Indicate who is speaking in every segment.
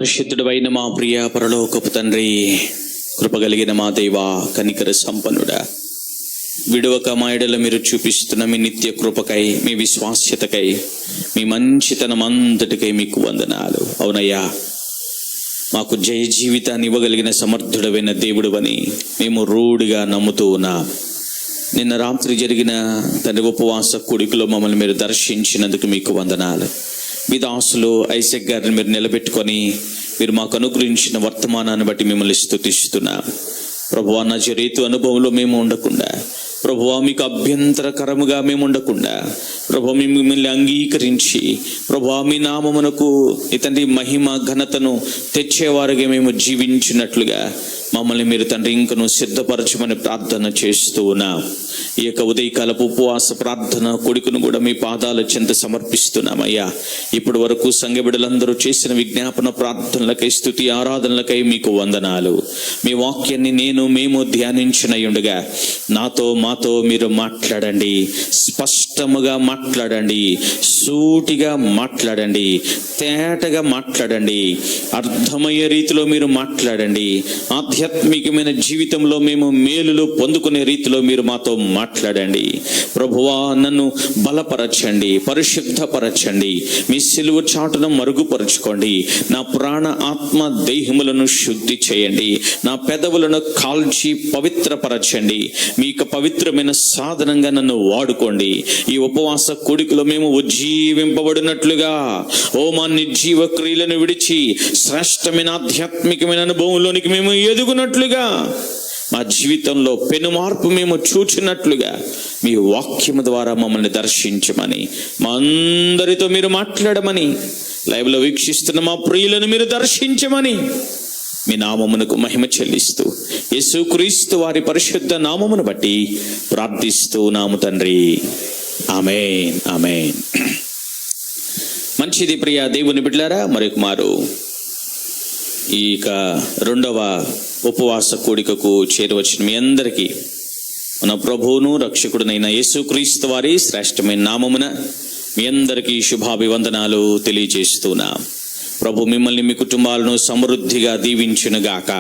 Speaker 1: పరిశుద్ధుడైన మా ప్రియ పరలోకపు తండ్రి, కృపగలిగిన మా దేవ, కనికర సంపన్నుడా, విడువక మా ఎడల మీరు చూపిస్తున్న మీ నిత్య కృపకై, మీ విశ్వాస్యతకై, మీ మంచితనం అంతటికై మీకు వందనాలు. అవునయ్యా, మాకు జయ జీవితాన్ని ఇవ్వగలిగిన సమర్థుడమైన దేవుడు అని మేము రూఢిగా నమ్ముతూ ఉన్నాం. నిన్న రాత్రి జరిగిన తండ్రి ఉపవాస కూడికలో మమ్మల్ని మీరు దర్శించినందుకు మీకు వందనాలు. మీ దాసులు ఐజక్ గారిని మీరు నిలబెట్టుకొని మీరు మాకు అనుగ్రహించిన వర్తమానాన్ని బట్టి మిమ్మల్ని స్తుతిస్తున్నాం. ప్రభువా, నజరేతు అనుభవంలో మేము ఉండకుండా, ప్రభువా మీకు అభ్యంతరకరముగా మేము ఉండకుండా, ప్రభువా మిమ్మల్ని అంగీకరించి, ప్రభువా మీ నామమునకు తండ్రి మహిమ ఘనతను తెచ్చేవారుగా మేము జీవించినట్లుగా మమ్మల్ని మీరు తండ్రి ఇంకను సిద్ధపరచమని ప్రార్థన చేస్తూ ఉన్నాం. ఈ యొక్క ఉదయకాలపు ఉపవాస ప్రార్థన కొడుకును కూడా మీ పాదాల చెంత సమర్పిస్తున్నామయ్యా. ఇప్పటి వరకు సంఘ బిడ్డలందరూ చేసిన విజ్ఞాపన ప్రార్థనలకై, స్తుతి ఆరాధనలకై మీకు వందనాలు. మీ వాక్యాన్ని మేము ధ్యానించినయుండగా మాతో మీరు మాట్లాడండి, స్పష్టముగా మాట్లాడండి, సూటిగా మాట్లాడండి, తేటగా మాట్లాడండి, అర్థమయ్యే రీతిలో మీరు మాట్లాడండి. ఆధ్యాత్మికమైన జీవితంలో మేము మేలులు పొందుకునే రీతిలో మీరు మాతో మాట్లాడండి. ప్రభువా, నన్ను బలపరచండి, పరిశుద్ధపరచండి, మీ సిలువ చాటును మరుగుపరచుకోండి. నా ప్రాణ ఆత్మ దేహములను శుద్ధి చేయండి. నా పెదవులను కాల్చి పవిత్రపరచండి. మీకు పవిత్రమైన సాధనంగా నన్ను వాడుకోండి. ఈ ఉపవాస కూడికలో మేము ఉజ్జీవింపబడినట్లుగా, మా నిర్జీవ క్రియలను విడిచి శ్రేష్టమైన ఆధ్యాత్మికమైన అనుభవంలోనికి మేము ఎదుగునట్లుగా, మా జీవితంలో పెను మార్పు మేము చూచినట్లుగా మీ వాక్యము ద్వారా మమ్మల్ని దర్శించమని, మా అందరితో మీరు మాట్లాడమని, లైవ్లో వీక్షిస్తున్న మా ప్రియులను మీరు దర్శించమని మీ నామమునకు మహిమ చెల్లిస్తూ యేసుక్రీస్తు వారి పరిశుద్ధ నామమును బట్టి ప్రార్థిస్తూ నాము తండ్రి. ఆమేన్, ఆమేన్. మంచిది ప్రియ దేవుని బిడ్డలారా, మరొక మారు ఈ రెండవ ఉపవాస కూడికకు చేరవచ్చిన మీ అందరికీ మన ప్రభువును రక్షకుడునైన యేసుక్రీస్తు వారి శ్రేష్టమైన నామమున మీ అందరికీ శుభాభివందనాలు తెలియజేస్తున్నాం. ప్రభు మిమ్మల్ని, మీ కుటుంబాలను సమృద్ధిగా దీవించునుగాక.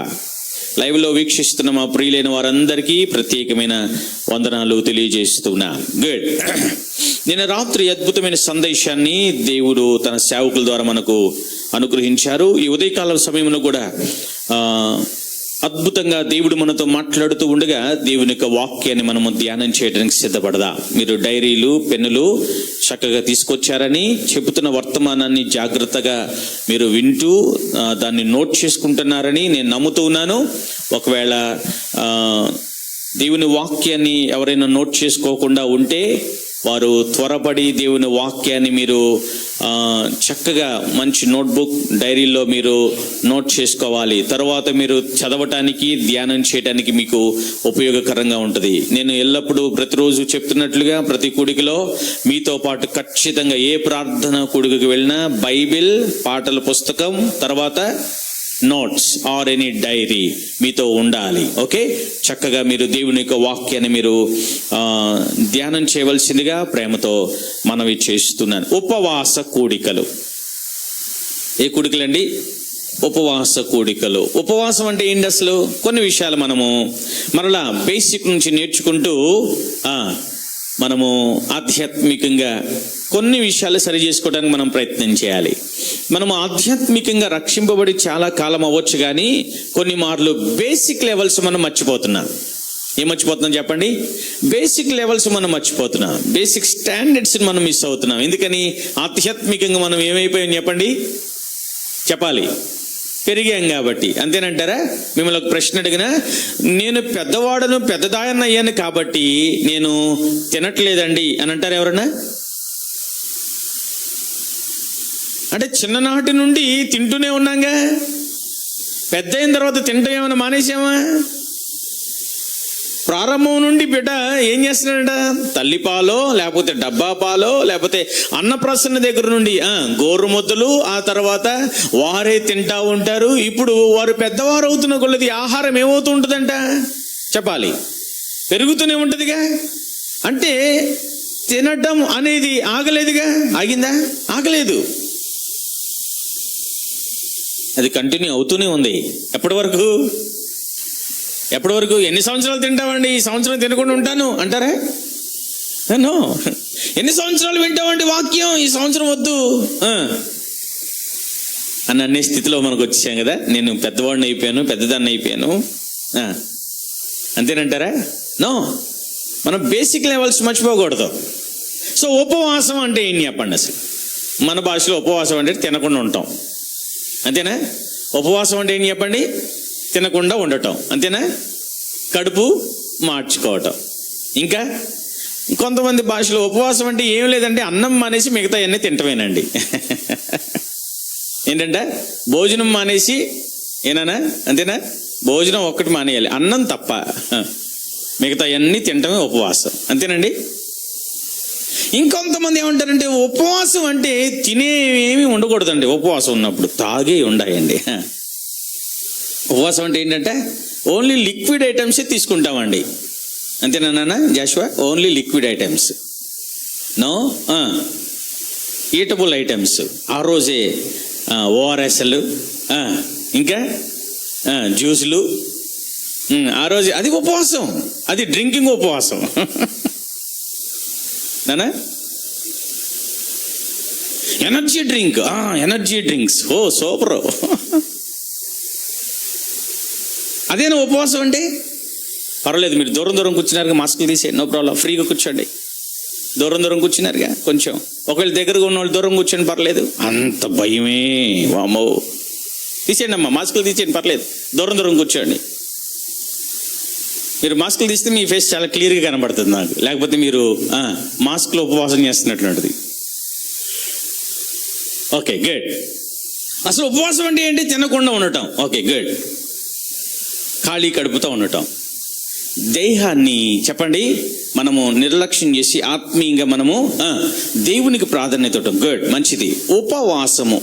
Speaker 1: లైవ్లో వీక్షిస్తున్న మా ప్రియులైన వారందరికీ ప్రత్యేకమైన వందనాలు తెలియజేస్తున్నా. గుడ్. నిన్న రాత్రి అద్భుతమైన సందేశాన్ని దేవుడు తన సేవకుల ద్వారా మనకు అనుగ్రహించారు. ఈ ఉదయకాల సమయంలో కూడా అద్భుతంగా దేవుడు మనతో మాట్లాడుతూ ఉండగా దేవుని యొక్క వాక్యాన్ని మనము ధ్యానం చేయడానికి సిద్ధపడదాం. మీరు డైరీలు, పెన్నులు చక్కగా తీసుకొచ్చారని, చెబుతున్న వర్తమానాన్ని జాగ్రత్తగా మీరు వింటూ దాన్ని నోట్ చేసుకుంటున్నారని నేను నమ్ముతూ ఉన్నాను. ఒకవేళ దేవుని వాక్యాన్ని ఎవరైనా నోట్ చేసుకోకుండా ఉంటే వారు త్వరపడి దేవుని వాక్యాన్ని మీరు చక్కగా మంచి నోట్బుక్, డైరీలో మీరు నోట్ చేసుకోవాలి. తర్వాత మీరు చదవటానికి, ధ్యానం చేయడానికి మీకు ఉపయోగకరంగా ఉంటుంది. నేను ఎల్లప్పుడూ ప్రతిరోజు చెప్తున్నట్లుగా ప్రతి కూడికలో మీతో పాటు ఖచ్చితంగా ఏ ప్రార్థన కూడికకు వెళ్ళినా బైబిల్, పాటల పుస్తకం, తర్వాత నోట్స్ ఆర్ ఎనీ డైరీ మీతో ఉండాలి. ఓకే, చక్కగా మీరు దేవుని యొక్క వాక్యాన్ని మీరు ధ్యానం చేయవలసిందిగా ప్రేమతో మనవి చేస్తున్నాను. ఉపవాస కూడికలు. ఏ కూడికలండి? ఉపవాస కూడికలు. ఉపవాసం అంటే ఏంటి అసలు? కొన్ని విషయాలు మనము మరలా బేసిక్ నుంచి నేర్చుకుంటూ మనము ఆధ్యాత్మికంగా కొన్ని విషయాలు సరి చేసుకోవడానికి మనం ప్రయత్నం చేయాలి. మనము ఆధ్యాత్మికంగా రక్షింపబడి చాలా కాలం అవ్వచ్చు, కానీ కొన్ని మార్లు బేసిక్ లెవెల్స్ మనం మర్చిపోతున్నాం. ఏం మర్చిపోతున్నాం చెప్పండి? బేసిక్ లెవెల్స్ మనం మర్చిపోతున్నాం. బేసిక్ స్టాండర్డ్స్ మనం మిస్ అవుతున్నాం. ఎందుకని? ఆధ్యాత్మికంగా మనం ఏమైపోయాం చెప్పండి? చెప్పాలి, పెరిగాం కాబట్టి. అంతేనంటారా? మిమ్మల్ని ఒక ప్రశ్న అడిగినా, నేను పెద్దవాడను, పెద్దదాయన అయ్యాను కాబట్టి నేను తినట్లేదండి అని అంటారు ఎవరన్నా? అంటే చిన్ననాటి నుండి తింటూనే ఉన్నాగా, పెద్ద అయిన తర్వాత తింటాం ఏమైనా మానేసామా? ప్రారంభం నుండి బిడ్డ ఏం చేస్తున్నాడంట? తల్లిపాలో, లేకపోతే డబ్బా పాలో, లేకపోతే అన్నప్రసన్న దగ్గర నుండి గోరు ముద్దలు, ఆ తర్వాత వారే తింటా ఉంటారు. ఇప్పుడు వారు పెద్దవారు అవుతున్న కొలది ఆహారం ఏమవుతూ ఉంటుందంట చెప్పాలి? పెరుగుతూనే ఉంటుందిగా. అంటే తినడం అనేది ఆగలేదుగా. ఆగిందా? ఆగలేదు. అది కంటిన్యూ అవుతూనే ఉంది. ఎప్పటి వరకు? ఎన్ని సంవత్సరాలు తింటామండి? ఈ సంవత్సరం తినకుండా ఉంటాను అంటారా? నో. ఎన్ని సంవత్సరాలు వింటామండి వాక్యం? ఈ సంవత్సరం వద్దు అని అనే స్థితిలో మనకు వచ్చేసాం కదా. నేను పెద్దవాడిని అయిపోయాను, పెద్దదాన్ని అయిపోయాను అంతేనంటారా? నో. మనం బేసిక్ లెవెల్స్ మర్చిపోకూడదు. సో ఉపవాసం అంటే ఏంటి చెప్పండి అసలు? మన భాషలో ఉపవాసం అంటే తినకుండా ఉంటాం, అంతేనా? ఉపవాసం అంటే ఏంటి చెప్పండి? తినకుండా ఉండటం, అంతేనా? కడుపు మార్చుకోవటం. ఇంకా కొంతమంది భాషలో ఉపవాసం అంటే ఏం లేదంటే అన్నం మానేసి మిగతా అన్నీ తింటమేనండి. ఏంటంటే భోజనం మానేసి ఏనా, అంతేనా? భోజనం ఒక్కటి మానేయాలి, అన్నం తప్ప మిగతా అన్నీ తింటమే ఉపవాసం, అంతేనండి? ఇంకొంతమంది ఏమంటారంటే ఉపవాసం అంటే తినేవేమి ఉండకూడదండి. ఉపవాసం ఉన్నప్పుడు తాగే ఉండాయండి. ఉపవాసం అంటే ఏంటంటే ఓన్లీ లిక్విడ్ ఐటమ్సే తీసుకుంటామండి, అంతేనా నాన్న Joshua? Only liquid items, no eatable items. ఆ రోజే ఓఆర్ఎస్లు, ఇంకా జ్యూసులు, ఆ రోజు అది ఉపవాసం, అది డ్రింకింగ్ ఉపవాసం. నానా ఎనర్జీ డ్రింక్స్, ఓ సూపర్. అదేనా ఉపవాసం అంటే? పర్వాలేదు, మీరు దూరం కూర్చున్నారుగా, మాస్కులు తీసేయండి, నో ప్రాబ్లం, ఫ్రీగా కూర్చోండి. దూరం కూర్చున్నారుగా, కొంచెం ఒకవేళ దగ్గరగా ఉన్న వాళ్ళు దూరం కూర్చోండి, పర్లేదు. అంత భయమే, వామ్మో, తీసేయండి అమ్మా, మాస్కులు తీసేయండి, పర్లేదు, దూరం కూర్చోండి. మీరు మాస్కులు తీస్తే మీ ఫేస్ చాలా క్లియర్గా కనబడుతుంది నాకు, లేకపోతే మీరు మాస్క్లో ఉపవాసం చేస్తున్నటువంటిది. Okay good. అసలు ఉపవాసం అంటే ఏంటి? తినకుండా ఉండటం. Okay good. ఖాళీ కడుపుతో ఉండటం. దేహాన్ని చెప్పండి మనము నిర్లక్ష్యం చేసి ఆత్మీయంగా మనము దేవునికి ప్రాధాన్యత ఇవ్వటం. గుడ్, మంచిది. ఉపవాసము,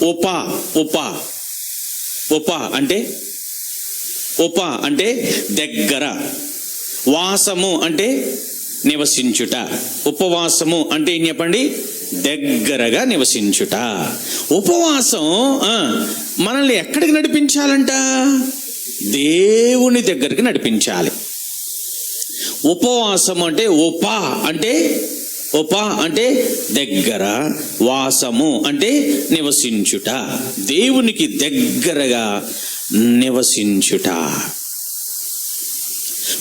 Speaker 1: ఉప అంటే దగ్గర, వాసము అంటే నివసించుట. ఉపవాసము అంటే ఏం చెప్పండి? దగ్గరగా నివసించుట. ఉపవాసం మనల్ని ఎక్కడికి నడిపించాలంట? దేవుని దగ్గరికి నడిపించాలి. ఉపవాసం అంటే ఉప అంటే దగ్గర, వాసము అంటే నివసించుట, దేవునికి దగ్గరగా నివసించుట.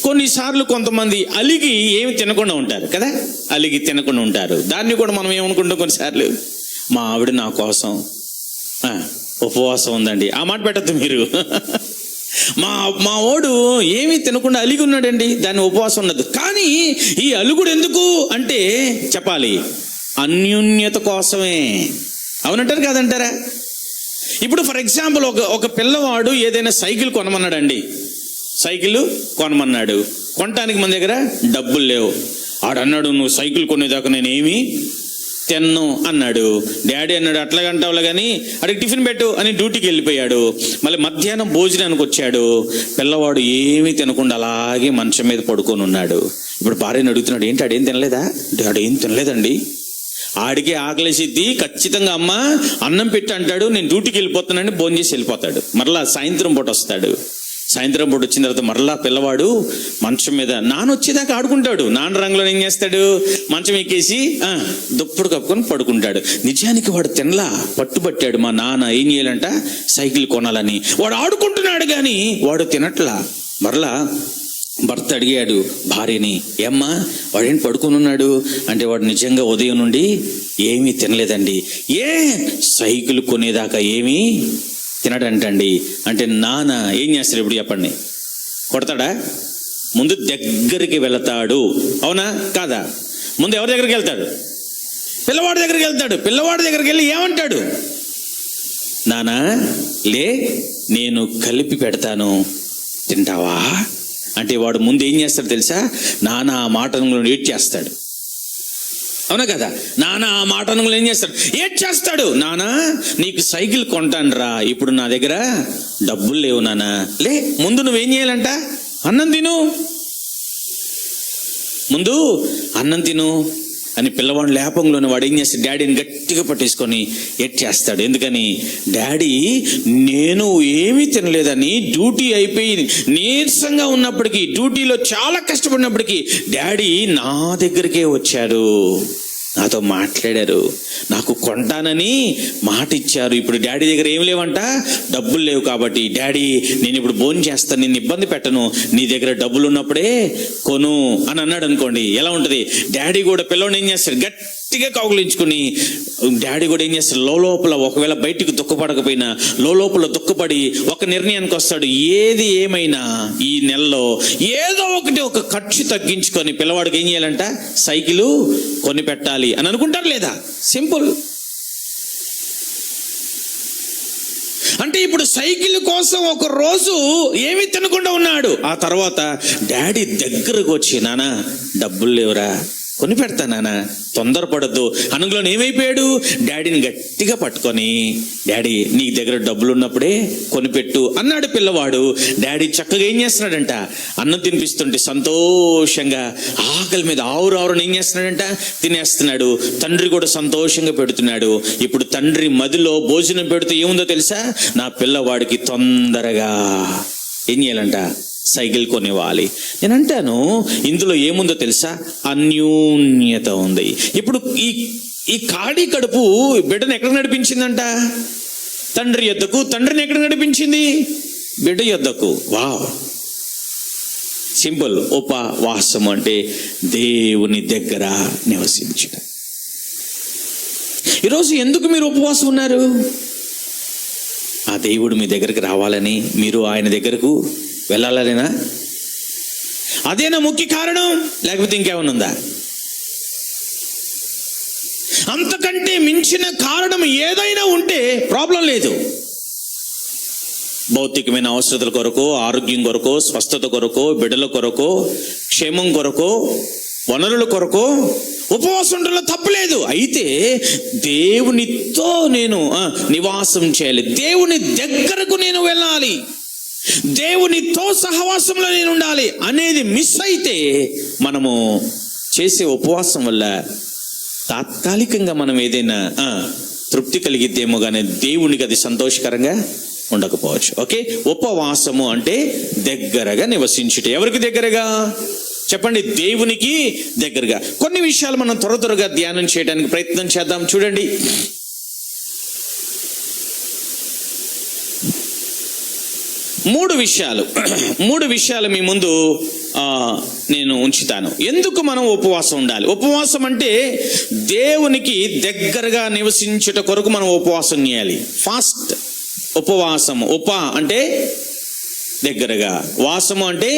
Speaker 1: కొన్నిసార్లు కొంతమంది అలిగి ఏమి తినకుండా ఉంటారు కదా, అలిగి తినకుండా ఉంటారు. దాన్ని కూడా మనం ఏమనుకుంటాం కొన్నిసార్లు, మా ఆవిడ నా కోసం ఉపవాసం ఉందండి. ఆ మాట పెట్టద్దు మీరు. మా ఓడు ఏమీ తినకుండా అలిగి ఉన్నాడండి, దాన్ని ఉపవాసం ఉన్నది. కానీ ఈ అలుగుడు ఎందుకు అంటే చెప్పాలి, అన్యోన్యత కోసమే. అవునంటారు కాదంటారా? ఇప్పుడు ఫర్ ఎగ్జాంపుల్ ఒక పిల్లవాడు ఏదైనా సైకిల్ కొనమన్నాడండి, సైకిల్ కొనమన్నాడు. కొనటానికి మన దగ్గర డబ్బులు లేవు. ఆడన్నాడు, నువ్వు సైకిల్ కొనేదాకా నేనేమి తిన్ను అన్నాడు. డాడీ అన్నాడు, అట్లాగంటావులే కానీ అడిగి టిఫిన్ పెట్టు అని డ్యూటీకి వెళ్ళిపోయాడు. మళ్ళీ మధ్యాహ్నం భోజనానికి వచ్చాడు. పిల్లవాడు ఏమీ తినకుండా అలాగే మంచం మీద పడుకొని ఉన్నాడు. ఇప్పుడు భార్యను అడుగుతున్నాడు, ఏంటి ఆడేం తినలేదా? ఆడేం తినలేదండి. ఆడికి ఆకలేసిద్ది ఖచ్చితంగా, అమ్మ అన్నం పెట్టి అంటాడు, నేను డ్యూటీకి వెళ్ళిపోతున్నానని భోజనం చేసి వెళ్ళిపోతాడు. మరలా సాయంత్రం పూట వస్తాడు. సాయంత్రం పూట వచ్చిన తర్వాత మరలా పిల్లవాడు మంచం మీద నాన్న వచ్చేదాకా ఆడుకుంటాడు. నాన్న రంగులో ఏం చేస్తాడు, మంచం ఎక్కేసి దుప్పుడు కప్పుకొని పడుకుంటాడు. నిజానికి వాడు తినలా, పట్టుబట్టాడు మా నాన్న ఏం చేయాలంట, సైకిల్ కొనాలని. వాడు ఆడుకుంటున్నాడు కానీ వాడు తినట్లా. మరలా భర్త అడిగాడు భార్యని, ఏమ్మా వాడేంటి పడుకుని ఉన్నాడు అంటే, వాడు నిజంగా ఉదయం నుండి ఏమీ తినలేదండి. సైకిల్ కొనేదాకా ఏమీ తినడంటండి. అంటే నాన్న ఏం చేస్తాడు ఇప్పుడు చెప్పండి? కొడతాడా? ముందు దగ్గరికి వెళతాడు, అవునా కాదా? ముందు ఎవరి దగ్గరికి వెళ్తాడు? పిల్లవాడి దగ్గరికి వెళ్తాడు. పిల్లవాడి దగ్గరికి వెళ్ళి ఏమంటాడు, నాన్న లే నేను కలిపి పెడతాను తింటావా అంటే, వాడు ముందు ఏం చేస్తాడు తెలుసా? నాన్న ఆ మాటను ఏడ్ చేస్తాడు, అవునా కదా? నాన్న ఆ మాటను ఏం చేస్తాడు, ఏడ్ చేస్తాడు. నాన్న నీకు సైకిల్ కొంటాను రా, ఇప్పుడు నా దగ్గర డబ్బులు లేవు నాన్న. లే ముందు నువ్వేం చేయాలంట, అన్నం తిను, ముందు అన్నం తిను అని పిల్లవాడిని లేపంలోని వాడు ఏం చేస్తాడు, డాడీని గట్టిగా పట్టేసుకొని చేస్తాడు. ఎందుకని, డాడీ నేను ఏమీ తినలేదని డ్యూటీ అయిపోయి నీరసంగా ఉన్నప్పటికీ, డ్యూటీలో చాలా కష్టపడినప్పటికీ డాడీ నా దగ్గరికే వచ్చాడు, నాతో మాట్లాడారు, నాకు కొంటానని మాట ఇచ్చారు. ఇప్పుడు డాడీ దగ్గర ఏం లేవంట, డబ్బులు లేవు కాబట్టి డాడీ నేను ఇప్పుడు భోజనం చేస్తాను, నిన్ను ఇబ్బంది పెట్టను, నీ దగ్గర డబ్బులు ఉన్నప్పుడే కొను అని అన్నాడు అనుకోండి, ఎలా ఉంటుంది? డాడీ కూడా పిల్లవాడిని ఏం చేస్తాడు, గట్టిగా కౌగులించుకుని డాడీ కూడా ఏం చేస్తాడు, లోపల ఒకవేళ బయటికి దుఃఖపడకపోయినా లోపల దుఃఖపడి ఒక నిర్ణయానికి వస్తాడు, ఏది ఏమైనా ఈ నెలలో ఏదో ఒక ఖర్చు తగ్గించుకొని పిల్లవాడికి ఏం చేయాలంట, సైకిల్ కొని పెట్టాలి అని అనుకుంటారు లేదా? సింపుల్. అంటే ఇప్పుడు సైకిల్ కోసం ఒక రోజు ఏమీ తినకుండా ఉన్నాడు. ఆ తర్వాత డాడీ దగ్గరకు వచ్చి, నానా డబ్బులు లేవురా, కొని పెడతా నాన్న, తొందరపడద్దు అనుగులో ఏమైపోయాడు, డాడీని గట్టిగా పట్టుకొని, డాడీ నీ దగ్గర డబ్బులు ఉన్నప్పుడే కొనిపెట్టు అన్నాడు పిల్లవాడు. డాడీ చక్కగా ఏం చేస్తున్నాడంట, అన్నం తినిపిస్తుంటే సంతోషంగా ఆకలి మీద ఆవురావురని ఏం చేస్తున్నాడంట, తినేస్తున్నాడు. తండ్రి కూడా సంతోషంగా పెడుతున్నాడు. ఇప్పుడు తండ్రి మదిలో భోజనం పెడుతూ ఏముందో తెలుసా, నా పిల్లవాడికి తొందరగా ఏం చేయాలంట, సైకిల్ కొనివ్వాలి. నేను అంటాను, ఇందులో ఏముందో తెలుసా, అన్యోన్యత ఉంది. ఇప్పుడు ఈ ఖాళీ కడుపు బిడ్డను ఎక్కడ నడిపించిందంట, తండ్రి యొద్దకు. తండ్రిని ఎక్కడ నడిపించింది, బిడ్డ యొద్దకు. Wow, simple. ఉపవాసం అంటే దేవుని దగ్గర నివసించడం. ఈరోజు ఎందుకు మీరు ఉపవాసం ఉన్నారు? ఆ దేవుడు మీ దగ్గరికి రావాలని, మీరు ఆయన దగ్గరకు వెళ్ళాలనేనా? అదేనా ముఖ్య కారణం, లేకపోతే ఇంకేమైనా ఉందా? అంతకంటే మించిన కారణం ఏదైనా ఉంటే ప్రాబ్లం లేదు. భౌతికమైన అవసరతల కొరకు, ఆరోగ్యం కొరకు, స్వస్థత కొరకు, బిడ్డల కొరకు, క్షేమం కొరకు, వనరుల కొరకు ఉపవాసం ఉండడంలో తప్పులేదు. అయితే దేవునితో నేను నివాసం చేయాలి, దేవుని దగ్గరకు నేను వెళ్ళాలి, దేవునితో సహవాసంలో నేను ఉండాలి అనేది మిస్ అయితే మనము చేసే ఉపవాసం వల్ల తాత్కాలికంగా మనం ఏదైనా తృప్తి కలిగిద్దేమో కానీ దేవునికి అది సంతోషకరంగా ఉండకపోవచ్చు. ఓకే, ఉపవాసము అంటే దగ్గరగా నివసించుట. ఎవరికి దగ్గరగా చెప్పండి? దేవునికి దగ్గరగా. కొన్ని విషయాలు మనం త్వరగా ధ్యానం చేయడానికి ప్రయత్నం చేద్దాం. చూడండి, మూడు విషయాలు మీ ముందు నేను ఉంచుతాను. ఎందుకు మనం ఉపవాసం ఉండాలి? ఉపవాసం అంటే దేవునికి దగ్గరగా నివసించుట కొరకు మనం ఉపవాసం చేయాలి. ఫాస్ట్, ఉపవాసము. అంటే దగ్గరగా, వాసము అంటే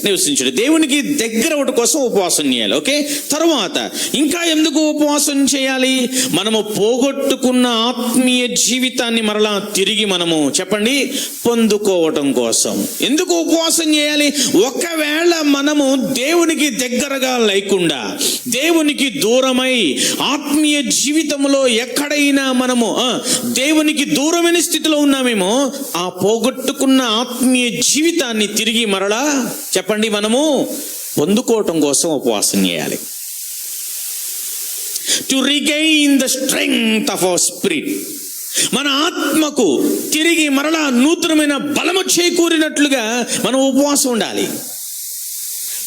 Speaker 1: నివసించుడు. దేవునికి దగ్గర ఒకటి కోసం ఉపవాసం చేయాలి. ఓకే, తరువాత ఇంకా ఎందుకు ఉపవాసం చేయాలి? మనము పోగొట్టుకున్న ఆత్మీయ జీవితాన్ని మరలా తిరిగి మనము చెప్పండి పొందుకోవటం కోసం. ఎందుకు ఉపవాసం చేయాలి? ఒకవేళ మనము దేవునికి దగ్గరగా లేకుండా, దేవునికి దూరమై ఆత్మీయ జీవితంలో ఎక్కడైనా మనము దేవునికి దూరమైన స్థితిలో ఉన్నామేమో, ఆ పోగొట్టుకున్న ఆత్మీయ జీవితాన్ని తిరిగి మరలా చెప్పండి మనము పొందుకోవటం కోసం ఉపవాసం చేయాలి. To regain the strength of our spirit. మన ఆత్మకు తిరిగి మరలా నూతనమైన బలము చేకూరినట్లుగా మనం ఉపవాసం ఉండాలి.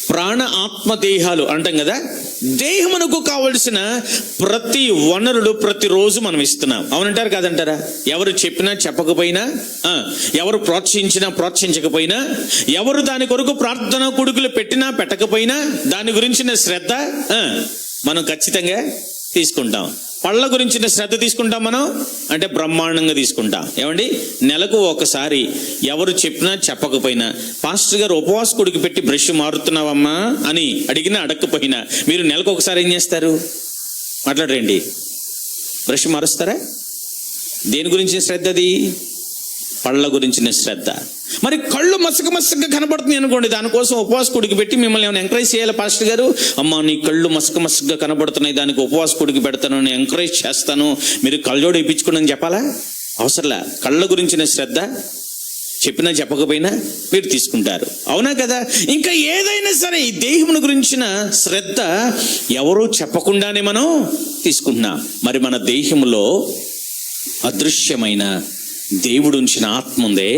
Speaker 1: ప్రాణ ఆత్మ దేహాలు అంటాం కదా, దేహమునకు కావలసిన ప్రతి వనరులు ప్రతిరోజు మనం ఇస్తున్నాం. అవునంటారు కాదంటారా? ఎవరు చెప్పినా చెప్పకపోయినా, ఎవరు ప్రోత్సహించినా ప్రోత్సహించకపోయినా, ఎవరు దాని కొరకు ప్రార్థన కొడుకులు పెట్టినా పెట్టకపోయినా, దాని గురించిన శ్రద్ధ మనం ఖచ్చితంగా తీసుకుంటాం. పళ్ళ గురించిన శ్రద్ధ తీసుకుంటాం మనం అంటే బ్రహ్మాండంగా తీసుకుంటాం. ఏమండి, నెలకు ఒకసారి ఎవరు చెప్పినా చెప్పకపోయినా, పాస్టర్ గారు ఉపవాస కొడుకు పెట్టి బ్రష్ మారుతున్నావమ్మా అని అడిగినా అడగకపోయినా, మీరు నెలకు ఒకసారి ఏం చేస్తారు? మాట్లాడరండి, బ్రష్ మారుస్తారా? దేని గురించిన శ్రద్ధ అది? పళ్ళ గురించిన శ్రద్ధ. మరి కళ్ళు మసకగా కనబడుతుంది అనుకోండి, దానికోసం ఉపవాస కొడుకు పెట్టి మిమ్మల్ని ఏమైనా ఎంకరేజ్ చేయాలి పాస్టర్ గారు? అమ్మా నీ కళ్ళు మసకగా కనబడుతున్నాయి, దానికి ఉపవాస కొడుకు పెడతాను, నేను ఎంకరేజ్ చేస్తాను, మీరు కళ్ళజోడు ఇప్పించుకోండి అని చెప్పాలా? అవసరంలా. కళ్ళ గురించిన శ్రద్ధ చెప్పినా చెప్పకపోయినా మీరు తీసుకుంటారు, అవునా కదా? ఇంకా ఏదైనా సరే ఈ దేహమును గురించిన శ్రద్ధ ఎవరూ చెప్పకుండానే మనం తీసుకుంటున్నాం. మరి మన దేహములో అదృశ్యమైన దేవుడు ఉంచిన ఆత్మ ఉందే,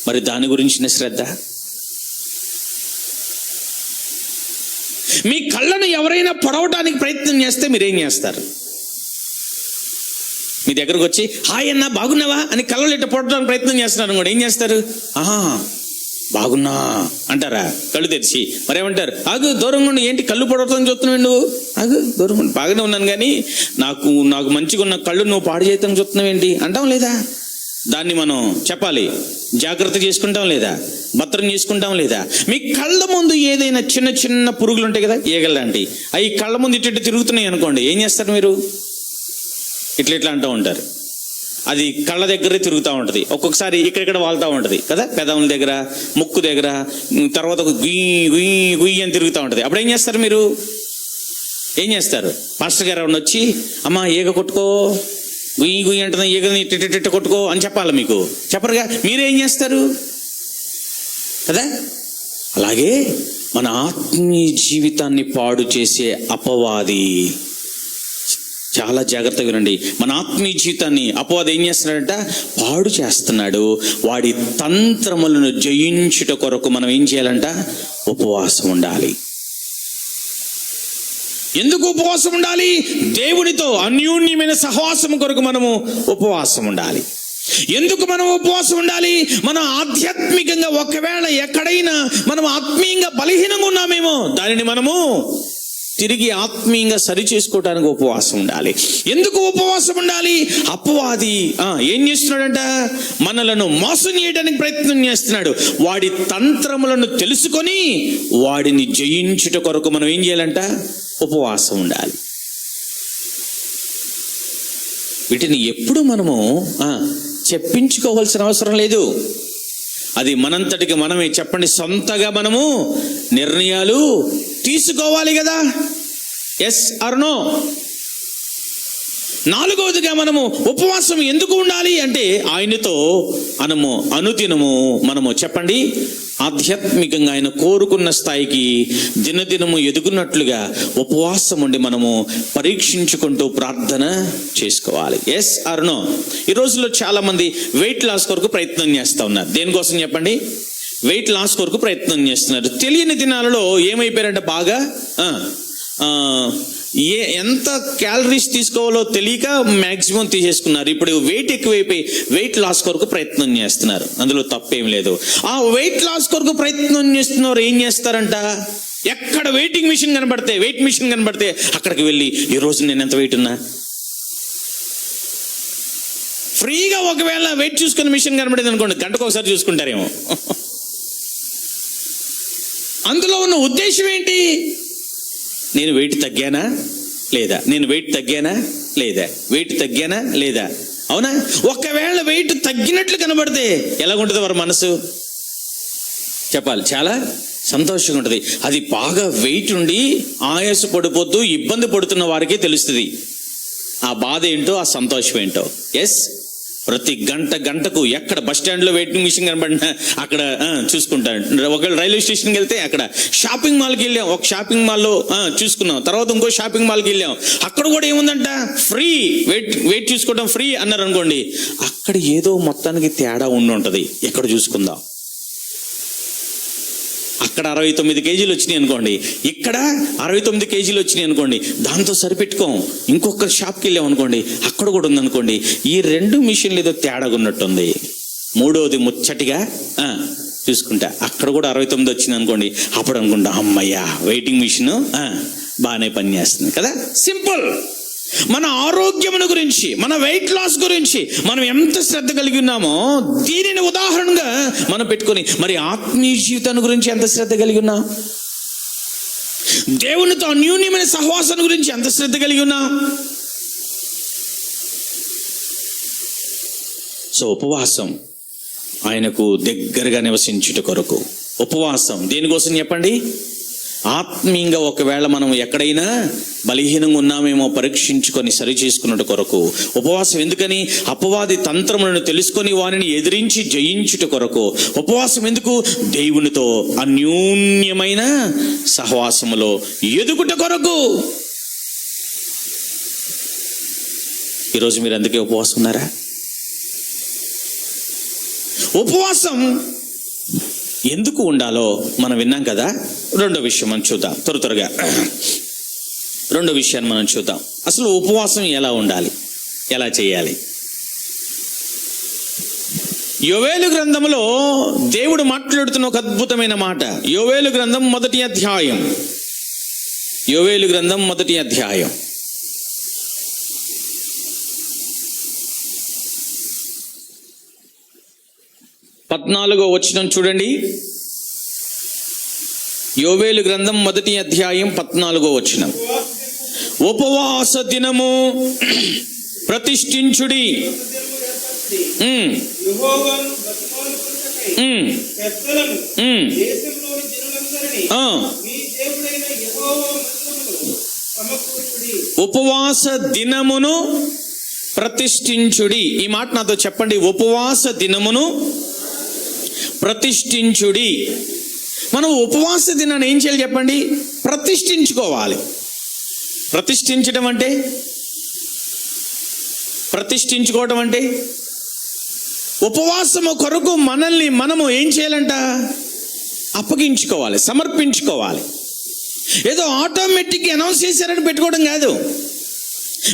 Speaker 1: మరి దాని గురించిన శ్రద్ధ. మీ కళ్ళను ఎవరైనా పొడవటానికి ప్రయత్నం చేస్తే మీరేం చేస్తారు? మీ దగ్గరకు వచ్చి హాయ్ అన్నా బాగున్నావా అని కళ్ళలు ఇట్ట పొడవడానికి ప్రయత్నం చేస్తున్నారు కూడా, ఏం చేస్తారు? బాగున్నా అంటారా కళ్ళు తెరిచి? మరేమంటారు? ఆగు దూరంగా ఉండి, ఏంటి కళ్ళు పొడవటం చూస్తున్నావు నువ్వు, ఆగు దూరంగా ఉండి, బాగానే ఉన్నాను కానీ నాకు మంచిగా ఉన్న కళ్ళు నువ్వు పాడు చేయటం చూస్తున్నావు ఏంటి అంటాం లేదా? దాన్ని మనం చెప్పాలి, జాగ్రత్త చేసుకుంటాం లేదా, భద్రం చేసుకుంటాం లేదా? మీ కళ్ళ ముందు ఏదైనా చిన్న చిన్న పురుగులు ఉంటాయి కదా, ఈగలాంటి, అవి కళ్ళ ముందు ఇటు తిరుగుతున్నాయి అనుకోండి, ఏం చేస్తారు మీరు? ఇట్లా అంటూ ఉంటారు. అది కళ్ళ దగ్గరే తిరుగుతూ ఉంటుంది, ఒక్కొక్కసారి ఇక్కడ వాళ్తూ ఉంటుంది కదా, పెదవుల దగ్గర, ముక్కు దగ్గర, తర్వాత గుయ్యి గుయ్యి గుయ్యి అని తిరుగుతూ ఉంటుంది. అప్పుడు ఏం చేస్తారు మీరు? ఏం చేస్తారు? పాస్టర్ గారు ఎవరిని వచ్చి అమ్మా ఈగ కొట్టుకో, గుయ్యి గుయ్యి అంటున్నా, ఈగని ఇట్ట కొట్టుకో అని చెప్పాలి మీకు? చెప్పరుగా. మీరేం చేస్తారు కదా? అలాగే మన ఆత్మీయ జీవితాన్ని పాడు చేసే అపవాది, చాలా జాగ్రత్తగా వినండి, మన ఆత్మీయ జీవితాన్ని అపవాది ఏం చేస్తున్నాడంట? పాడు చేస్తున్నాడు. వాడి తంత్రములను జయించుట కొరకు మనం ఏం చేయాలంట? ఉపవాసం ఉండాలి. ఎందుకు ఉపవాసం ఉండాలి? దేవునితో అన్యోన్యమైన సహవాసం కొరకు మనము ఉపవాసం ఉండాలి. ఎందుకు మనం ఉపవాసం ఉండాలి? మనం ఆధ్యాత్మికంగా ఒకవేళ ఎక్కడైనా మనం ఆత్మీయంగా బలహీనంగా ఉన్నామేమో, దానిని మనము తిరిగి ఆత్మీయంగా సరి చేసుకోవడానికి ఉపవాసం ఉండాలి. ఎందుకు ఉపవాసం ఉండాలి? అపవాది ఏం చేస్తున్నాడంట? మనలను మోసం చేయడానికి ప్రయత్నం చేస్తున్నాడు. వాడి తంత్రములను తెలుసుకొని వాడిని జయించుట కొరకు మనం ఏం చేయాలంట? ఉపవాసం ఉండాలి. వీటిని ఎప్పుడు మనము చెప్పించుకోవాల్సిన అవసరం లేదు. అది మనంతటికి మనమే చెప్పండి, సొంతగా మనము నిర్ణయాలు తీసుకోవాలి కదా. Yes or no? నాలుగవదిగా మనము ఉపవాసం ఎందుకు ఉండాలి అంటే, ఆయనతో అనుదినము మనము చెప్పండి ఆధ్యాత్మికంగా ఆయన కోరుకున్న స్థాయికి దినదినము ఎదుగునట్లుగా ఉపవాసం ఉండి మనము పరీక్షించుకుంటూ ప్రార్థన చేసుకోవాలి. Yes or no? ఈ రోజుల్లో చాలా మంది వెయిట్ లాస్ కొరకు ప్రయత్నం చేస్తూ ఉన్నారు. దేనికోసం చెప్పండి? వెయిట్ లాస్ కొరకు ప్రయత్నం చేస్తున్నారు. తెలియని దినాలలో ఏమైపోయారంటే బాగా ఎంత క్యాలరీస్ తీసుకోవాలో తెలియక మ్యాక్సిమం తీసేసుకున్నారు. ఇప్పుడు వెయిట్ ఎక్కువైపోయి వెయిట్ లాస్ కొరకు ప్రయత్నం చేస్తున్నారు. అందులో తప్పేం లేదు. ఆ వెయిట్ లాస్ కొరకు ప్రయత్నం చేస్తున్నారు ఏం చేస్తారంట? ఎక్కడ వెయిట్ మిషన్ కనబడితే అక్కడికి వెళ్ళి ఈరోజు నేను ఎంత వెయిట్ ఉన్నా, ఫ్రీగా ఒకవేళ వెయిట్ చూసుకునే మిషన్ కనబడేది అనుకోండి, గంటకు ఒకసారి చూసుకుంటారేమో. అందులో ఉన్న ఉద్దేశం ఏంటి? నేను వెయిట్ తగ్గానా లేదా, వెయిట్ తగ్గానా లేదా? అవునా? ఒకవేళ వెయిట్ తగ్గినట్లు కనబడితే ఎలాగుంటుంది వారి మనసు? చెప్పాలి, చాలా సంతోషంగా ఉంటుంది. అది బాగా వెయిట్ ఉండి ఆయాస పడిపోతూ ఇబ్బంది పడుతున్న వారికే తెలుస్తుంది ఆ బాధ ఏంటో, ఆ సంతోషం ఏంటో. ఎస్, ప్రతి గంటకు ఎక్కడ బస్ స్టాండ్లో వెయిటింగ్ మిషన్ కనబడినా అక్కడ చూసుకుంటాను. ఒకవేళ రైల్వే స్టేషన్కి వెళ్తే అక్కడ, షాపింగ్ మాల్కి వెళ్ళాం, ఒక షాపింగ్ మాల్లో చూసుకున్నాం, తర్వాత ఇంకో షాపింగ్ మాల్కి వెళ్ళాం, అక్కడ కూడా ఏముందంట? ఫ్రీ వెయిట్ చూసుకోవడం ఫ్రీ అన్నారు అనుకోండి, అక్కడ ఏదో మొత్తానికి తేడా ఉంటుంది. ఎక్కడ చూసుకుందాం? అక్కడ 69 కేజీలు వచ్చినాయి అనుకోండి, ఇక్కడ 69 కేజీలు వచ్చినాయి అనుకోండి, దాంతో సరిపెట్టుకోం. ఇంకొక షాప్కి వెళ్ళాం అనుకోండి, అక్కడ కూడా ఉందనుకోండి, ఈ 2 మిషన్లు ఏదో తేడాగా ఉన్నట్టుంది. మూడోది ముచ్చటిగా చూసుకుంటా, అక్కడ కూడా 69 వచ్చింది అనుకోండి, అప్పుడు అనుకుంటా అమ్మయ్యా వెయిటింగ్ మిషన్ బాగానే పనిచేస్తుంది కదా. సింపుల్. మన ఆరోగ్యమును గురించి, మన వెయిట్ లాస్ గురించి మనం ఎంత శ్రద్ధ కలిగి ఉన్నామో దీనిని ఉదాహరణగా మనం పెట్టుకొని, మరి ఆత్మీయ జీవితాన్ని గురించి ఎంత శ్రద్ధ కలిగి ఉన్నా, దేవునితో అన్యోన్యమైన సహవాసాన్ని గురించి ఎంత శ్రద్ధ కలిగి ఉన్నా. సో ఉపవాసం ఆయనకు దగ్గరగా నివసించుట కొరకు. ఉపవాసం దేనికోసం చెప్పండి? ఆత్మీయంగా ఒకవేళ మనం ఎక్కడైనా బలహీనంగా ఉన్నామేమో పరీక్షించుకొని సరి చేసుకున్నట్టు కొరకు ఉపవాసం. ఎందుకని? అపవాది తంత్రములను తెలుసుకొని వారిని ఎదిరించి జయించుట కొరకు. ఉపవాసం ఎందుకు? దేవునితో అన్యోన్యమైన సహవాసములో ఎదుగుట కొరకు. ఈరోజు మీరు అందుకే ఉపవాసం ఉన్నారా? ఉపవాసం ఎందుకు ఉండాలో మనం విన్నాం కదా. రెండో విషయం మనం చూద్దాం త్వరగా. రెండో విషయాన్ని మనం చూద్దాం. అసలు ఉపవాసం ఎలా ఉండాలి, ఎలా చేయాలి? యోవేలు గ్రంథంలో దేవుడు మాట్లాడుతున్న ఒక అద్భుతమైన మాట. యోవేలు గ్రంథం 1వ అధ్యాయం. యోవేలు గ్రంథం 1వ అధ్యాయం 14వ వచనం చూడండి. యోవేలు గ్రంథం 1వ అధ్యాయం 14వ వచనం. ఉపవాస దినము ప్రతిష్ఠించుడి. ఉపవాస దినమును ప్రతిష్ఠించుడి. ఈ మాట నాతో చెప్పండి. ఉపవాస దినమును ప్రతిష్ఠించుడి. మనం ఉపవాస దినాన్ని ఏం చేయాలి చెప్పండి? ప్రతిష్ఠించుకోవాలి. ప్రతిష్ఠించడం అంటే, ప్రతిష్ఠించుకోవడం అంటే ఉపవాసము కొరకు మనల్ని మనము ఏం చేయాలంట? అప్పగించుకోవాలి, సమర్పించుకోవాలి. ఏదో ఆటోమేటిక్గా అనౌన్స్ చేశారని పెట్టుకోవడం కాదు.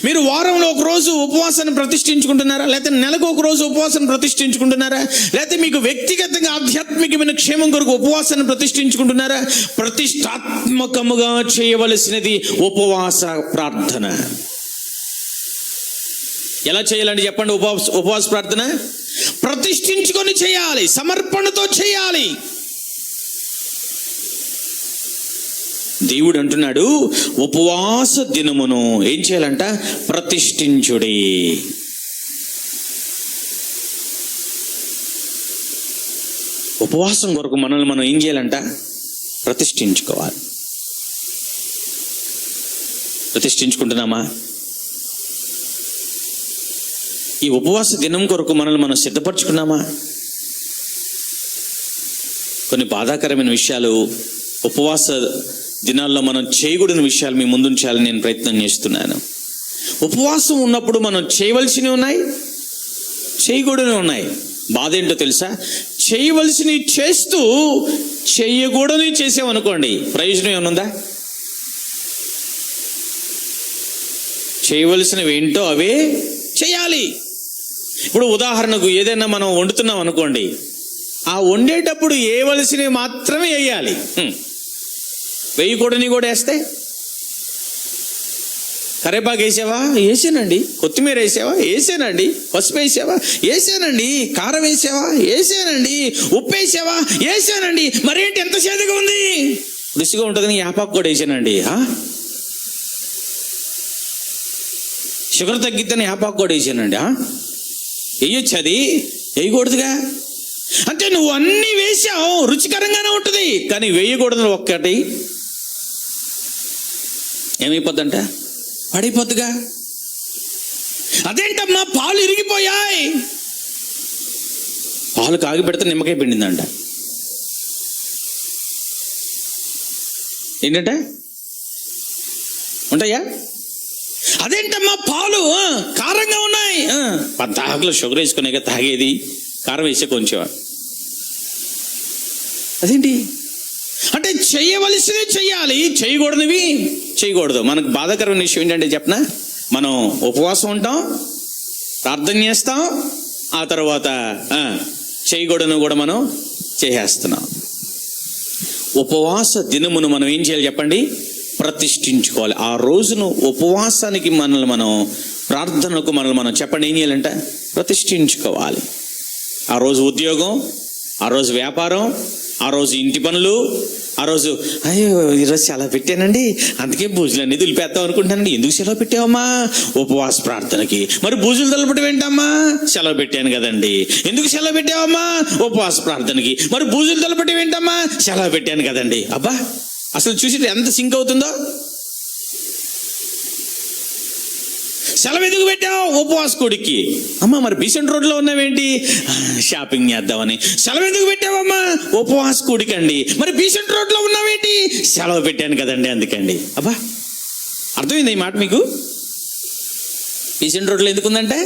Speaker 1: మీరు వారంలో ఒక రోజు ఉపవాసాన్ని ప్రతిష్ఠించుకుంటున్నారా? లేకపోతే నెలకు ఒక రోజు ఉపవాసాన్ని ప్రతిష్ఠించుకుంటున్నారా? లేకపోతే మీకు వ్యక్తిగతంగా ఆధ్యాత్మికమైన క్షేమం కొరకు ఉపవాసాన్ని ప్రతిష్ఠించుకుంటున్నారా? ప్రతిష్టాత్మకముగా చేయవలసినది ఉపవాస ప్రార్థన. ఎలా చేయాలండి చెప్పండి? ఉపవాస ప్రార్థన ప్రతిష్ఠించుకొని చేయాలి, సమర్పణతో చేయాలి. దేవుడు అంటున్నాడు, ఉపవాస దినమును ఏం చేయాలంట? ప్రతిష్ఠించుడి. ఉపవాసం కొరకు మనల్ని మనం ఏం చేయాలంట? ప్రతిష్ఠించుకోవాలి. ప్రతిష్ఠించుకుంటున్నామా? ఈ ఉపవాస దినం కొరకు మనల్ని మనం సిద్ధపరచుకున్నామా? కొన్ని బాధాకరమైన విషయాలు ఉపవాస దినాల్లో మనం చేయకూడని విషయాలు మీ ముందుంచాలని నేను ప్రయత్నం చేస్తున్నాను. ఉపవాసం ఉన్నప్పుడు మనం చేయవలసినవి ఉన్నాయి, చేయకూడనివి ఉన్నాయి. బాధ ఏంటో తెలుసా? చేయవలసినవి చేస్తూ చేయకూడనివి చేసామనుకోండి, ప్రయోజనం ఏమనుందా? చేయవలసినవి ఏంటో అవే చేయాలి. ఇప్పుడు ఉదాహరణకు ఏదైనా మనం వండుతున్నాం అనుకోండి, ఆ వండేటప్పుడు వేయవలసినవి మాత్రమే వేయాలి. వేయకూడని కూడా వేస్తే, కరేపాకు వేసావా? వేసానండి. కొత్తిమీర వేసావా? వేసానండి. పసుపు వేసావా? వేసానండి. కారం వేసావా? వేసానండి. ఉప్పు వేసావా? వేసానండి. మరేంటి ఎంత చేదుగా ఉంది? రుచిగా ఉంటుందని యాపాకు కూడా వేసానండి. షుగర్ తగ్గిద్దని యాపాకు కూడా వేసానండి. వేయొచ్చు, అది వేయకూడదుగా. అంటే నువ్వు అన్నీ వేసావు, రుచికరంగానే ఉంటుంది, కానీ వేయకూడదు ఒక్కటి ఏమైపోద్దంట? పడిపోద్దుగా. అదేంటమ్మా పాలు ఇరిగిపోయాయి? పాలు కాగి పెడితే నిమ్మకాయ పిండిందంట. ఏంటంటే ఉంటాయా? అదేంటమ్మా పాలు కారంగా ఉన్నాయి? పద్దాకులో షుగర్ వేసుకునే తాగేది, కారం వేసే కొంచెం. అదేంటి అంటే చేయవలసినవి చెయ్యాలి, చేయకూడనివి చేయకూడదు. మనకు బాధాకరమైన విషయం ఏంటంటే చెప్పనా, మనం ఉపవాసం ఉంటాం, ప్రార్థన చేస్తాం, ఆ తర్వాత చేయకూడను కూడా మనం చేసేస్తున్నాం. ఉపవాస దినమును మనం ఏం చేయాలి చెప్పండి? ప్రతిష్ఠించుకోవాలి. ఆ రోజును ఉపవాసానికి మనల్ని మనం, ప్రార్థనకు మనల్ని మనం చెప్పండి ఏం చేయాలంట? ప్రతిష్ఠించుకోవాలి. ఆ రోజు ఉద్యోగం, ఆ రోజు వ్యాపారం, ఆ రోజు ఇంటి పనులు, ఆ రోజు అయ్యో ఈరోజు సెలవు పెట్టానండి, అందుకే బూజులన్నీ దులిపేద్దాం అనుకుంటానండి. ఎందుకు సెలవు పెట్టావమ్మా? ఉపవాస ప్రార్థనకి. మరి బూజులు దులపడం ఏంటమ్మా? సెలవు పెట్టాను కదండి. ఎందుకు సెలవు పెట్టావమ్మా? ఉపవాస ప్రార్థనకి. మరి బూజులు దులపడం ఏంటమ్మా? సెలవు పెట్టాను కదండి. అబ్బా అసలు చూసి ఎంత సింక్ అవుతుందో. సెలవు ఎందుకు పెట్టావు? ఉపవాసకుడికి. అమ్మ మరి బీసెంట్ రోడ్లో ఉన్నావేంటి? షాపింగ్ చేద్దామని. సెలవు ఎందుకు పెట్టావమ్మా? ఉపవాసకుడికి అండి. మరి బీసెంట్ రోడ్లో ఉన్నావేంటి? సెలవు పెట్టాను కదండి అందుకండి. అబ్బా, అర్థమైంది ఈ మాట మీకు? బీసెంట్ రోడ్లో ఎందుకు ఉందంటే